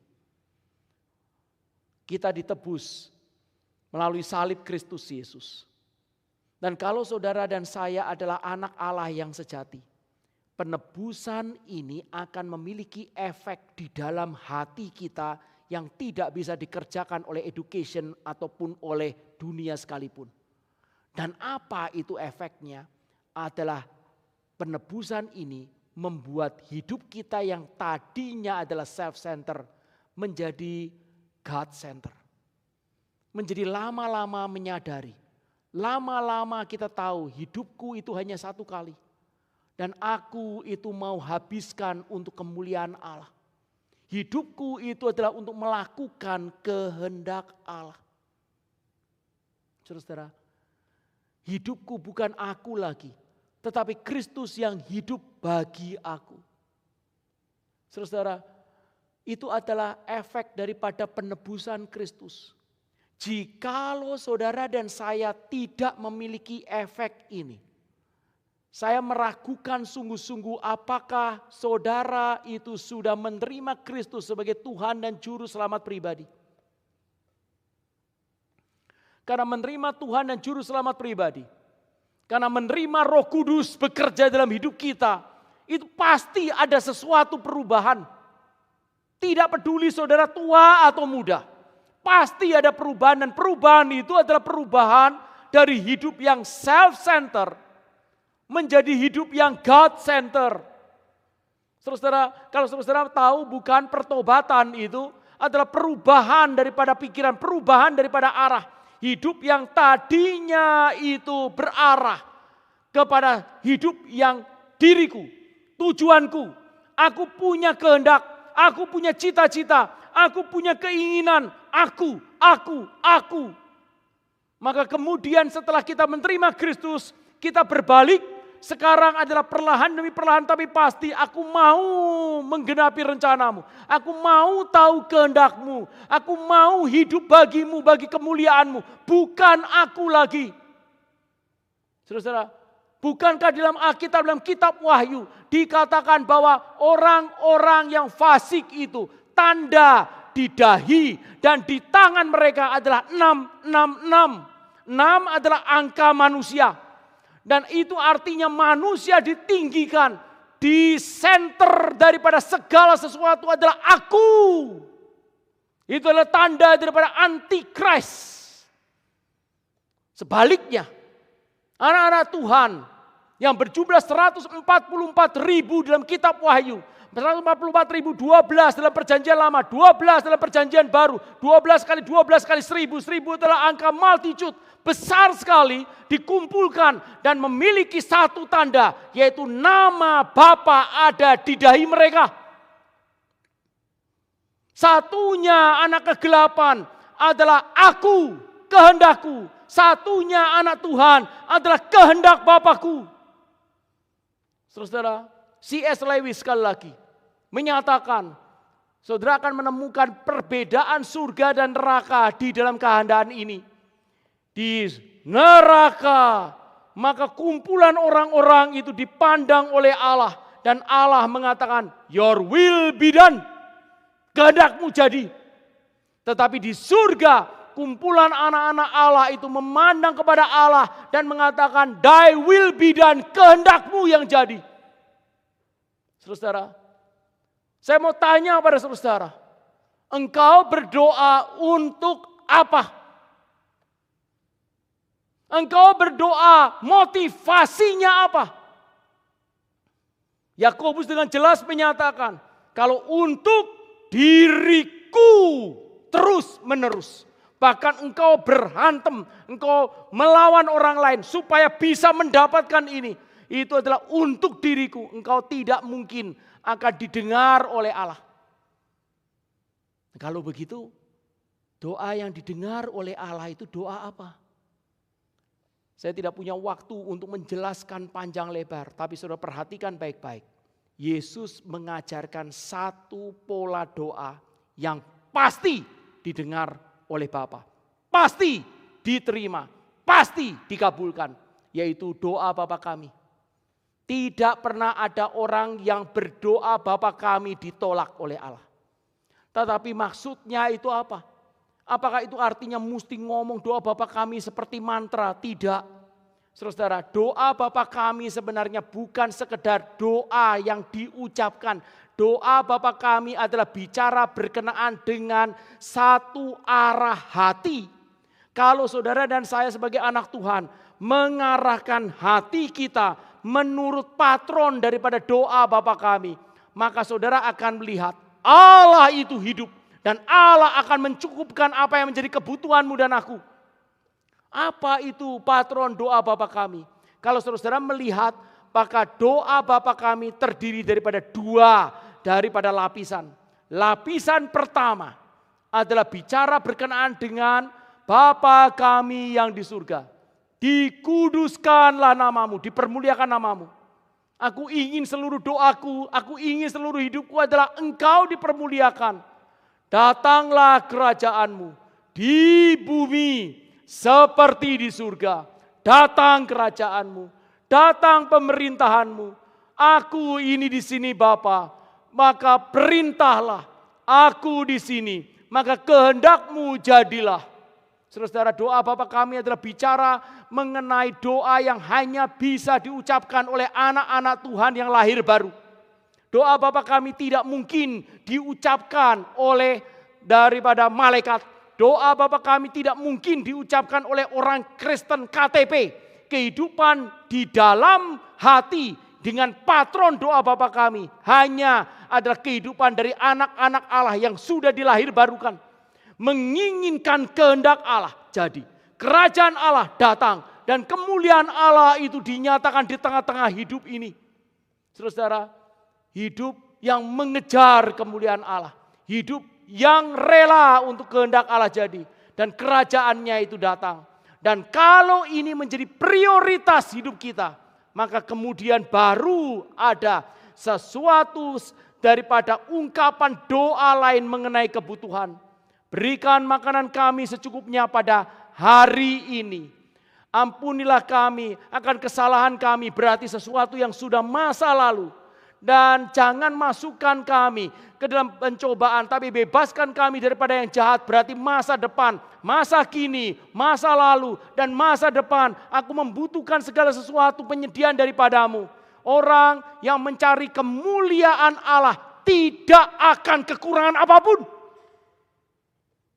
Kita ditebus melalui salib Kristus Yesus. Dan kalau saudara dan saya adalah anak Allah yang sejati, penebusan ini akan memiliki efek di dalam hati kita yang tidak bisa dikerjakan oleh education ataupun oleh dunia sekalipun. Dan apa itu efeknya? Adalah penebusan ini membuat hidup kita yang tadinya adalah self-center menjadi God-center. Menjadi lama-lama menyadari, lama-lama kita tahu hidupku itu hanya satu kali. Dan aku itu mau habiskan untuk kemuliaan Allah. Hidupku itu adalah untuk melakukan kehendak Allah. Saudara, hidupku bukan aku lagi, tetapi Kristus yang hidup bagi aku. Saudara, itu adalah efek daripada penebusan Kristus. Jikalau saudara dan saya tidak memiliki efek ini, saya meragukan sungguh-sungguh apakah saudara itu sudah menerima Kristus sebagai Tuhan dan Juru Selamat pribadi. Karena menerima Tuhan dan Juru Selamat pribadi, karena menerima Roh Kudus bekerja dalam hidup kita, itu pasti ada sesuatu perubahan. Tidak peduli saudara tua atau muda, pasti ada perubahan dan perubahan itu adalah perubahan dari hidup yang self-center menjadi hidup yang God-center. Saudara, kalau saudara tahu bukan pertobatan itu adalah perubahan daripada pikiran, perubahan daripada arah. Hidup yang tadinya itu berarah kepada hidup yang diriku, tujuanku, aku punya kehendak, aku punya cita-cita, aku punya keinginan, aku. Maka kemudian setelah kita menerima Kristus, kita berbalik, sekarang adalah perlahan demi perlahan tapi pasti aku mau menggenapi rencanamu. Aku mau tahu kehendakmu. Aku mau hidup bagimu, bagi kemuliaanmu. Bukan aku lagi. Saudara, bukankah dalam Alkitab, dalam kitab Wahyu dikatakan bahwa orang-orang yang fasik itu tanda di dahi dan di tangan mereka adalah 666. 6 adalah angka manusia. Dan itu artinya manusia ditinggikan, di center daripada segala sesuatu adalah aku. Itu adalah tanda daripada antikris. Sebaliknya, anak-anak Tuhan yang berjumlah 144.000 dalam kitab Wahyu, 144.012 dalam perjanjian lama, 12 dalam perjanjian baru, 12 kali 12 kali 1000, 1000 adalah angka multitude, besar sekali dikumpulkan dan memiliki satu tanda, yaitu nama Bapa ada di dahi mereka. Satunya anak kegelapan adalah aku, kehendakku. Satunya anak Tuhan adalah kehendak Bapakku. Saudara, C.S. Lewis sekali lagi menyatakan, saudara akan menemukan perbedaan surga dan neraka di dalam keadaan ini. Di neraka, maka kumpulan orang-orang itu dipandang oleh Allah. Dan Allah mengatakan, your will be done. Kehendakmu jadi. Tetapi di surga, kumpulan anak-anak Allah itu memandang kepada Allah dan mengatakan, thy will be done, kehendakmu yang jadi. Saudara, saya mau tanya pada saudara, engkau berdoa untuk apa? Engkau berdoa motivasinya apa? Yakobus dengan jelas menyatakan, kalau untuk diriku terus menerus. Bahkan engkau berhantem, engkau melawan orang lain supaya bisa mendapatkan ini. Itu adalah untuk diriku, engkau tidak mungkin akan didengar oleh Allah. Kalau begitu, doa yang didengar oleh Allah itu doa apa? Saya tidak punya waktu untuk menjelaskan panjang lebar, tapi saudara perhatikan baik-baik. Yesus mengajarkan satu pola doa yang pasti didengar oleh Bapa. Pasti diterima, pasti dikabulkan, yaitu doa Bapa kami. Tidak pernah ada orang yang berdoa Bapa kami ditolak oleh Allah. Tetapi maksudnya itu apa? Apakah itu artinya mesti ngomong doa Bapa kami seperti mantra? Tidak. Saudara, doa Bapa kami sebenarnya bukan sekedar doa yang diucapkan. Doa Bapa kami adalah bicara berkenaan dengan satu arah hati. Kalau saudara dan saya sebagai anak Tuhan mengarahkan hati kita menurut patron daripada doa Bapa kami, maka saudara akan melihat Allah itu hidup dan Allah akan mencukupkan apa yang menjadi kebutuhanmu dan aku. Apa itu patron doa Bapa kami? Kalau saudara melihat, maka doa Bapa kami terdiri daripada daripada lapisan. Lapisan pertama adalah bicara berkenaan dengan Bapa kami yang di surga. Dikuduskanlah namamu, dipermuliakan namamu. Aku ingin seluruh doaku, aku ingin seluruh hidupku adalah engkau dipermuliakan. Datanglah kerajaanmu di bumi seperti di surga. Datang kerajaanmu, datang pemerintahanmu. Aku ini di sini Bapa, maka perintahlah aku di sini, maka kehendakmu jadilah. Saudara, doa Bapa kami adalah bicara mengenai doa yang hanya bisa diucapkan oleh anak-anak Tuhan yang lahir baru. Doa Bapa kami tidak mungkin diucapkan oleh daripada malaikat. Doa Bapa kami tidak mungkin diucapkan oleh orang Kristen KTP. Kehidupan di dalam hati dengan patron doa Bapa kami hanya adalah kehidupan dari anak-anak Allah yang sudah dilahir barukan. Menginginkan kehendak Allah jadi. Kerajaan Allah datang dan kemuliaan Allah itu dinyatakan di tengah-tengah hidup ini. Saudara, hidup yang mengejar kemuliaan Allah. Hidup yang rela untuk kehendak Allah jadi. Dan kerajaannya itu datang. Dan kalau ini menjadi prioritas hidup kita, maka kemudian baru ada sesuatu daripada ungkapan doa lain mengenai kebutuhan. Berikan makanan kami secukupnya pada hari ini. Ampunilah kami akan kesalahan kami, berarti sesuatu yang sudah masa lalu. Dan jangan masukkan kami ke dalam pencobaan, tapi bebaskan kami daripada yang jahat, berarti masa depan, masa kini, masa lalu, dan masa depan. Aku membutuhkan segala sesuatu penyediaan daripadamu. Orang yang mencari kemuliaan Allah tidak akan kekurangan apapun.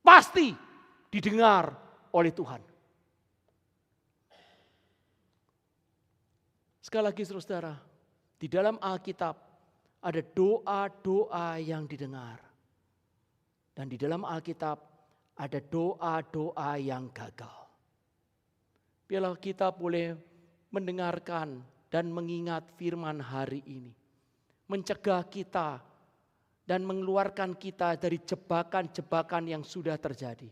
Pasti didengar oleh Tuhan. Sekali lagi saudara, di dalam Alkitab ada doa-doa yang didengar. Dan di dalam Alkitab ada doa-doa yang gagal. Biarlah kita boleh mendengarkan dan mengingat firman hari ini. Mencegah kita dan mengeluarkan kita dari jebakan-jebakan yang sudah terjadi.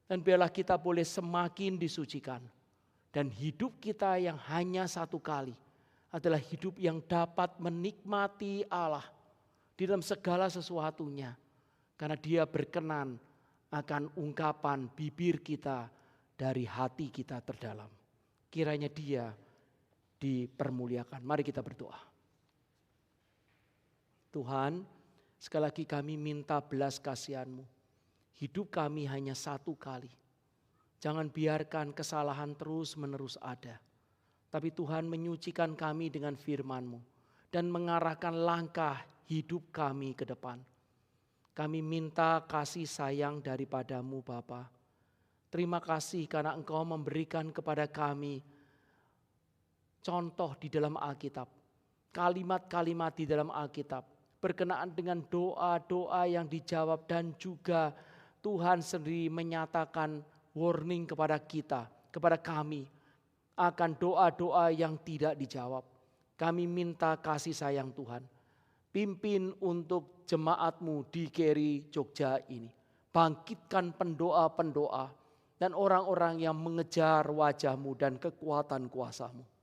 Dan biarlah kita boleh semakin disucikan. Dan hidup kita yang hanya satu kali adalah hidup yang dapat menikmati Allah di dalam segala sesuatunya. Karena Dia berkenan akan ungkapan bibir kita dari hati kita terdalam. Kiranya Dia dipermuliakan. Mari kita berdoa. Tuhan, sekali lagi kami minta belas kasihan-Mu. Hidup kami hanya satu kali. Jangan biarkan kesalahan terus-menerus ada. Tapi Tuhan menyucikan kami dengan firman-Mu. Dan mengarahkan langkah hidup kami ke depan. Kami minta kasih sayang daripada-Mu Bapa. Terima kasih karena Engkau memberikan kepada kami contoh di dalam Alkitab. Kalimat-kalimat di dalam Alkitab. Berkenaan dengan doa-doa yang dijawab dan juga Tuhan sendiri menyatakan warning kepada kita, kepada kami akan doa-doa yang tidak dijawab. Kami minta kasih sayang Tuhan. Pimpin untuk jemaat-Mu di KRI Jogja ini. Bangkitkan pendoa-pendoa dan orang-orang yang mengejar wajah-Mu dan kekuatan kuasa-Mu.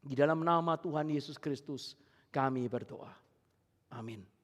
Di dalam nama Tuhan Yesus Kristus kami berdoa. Amin.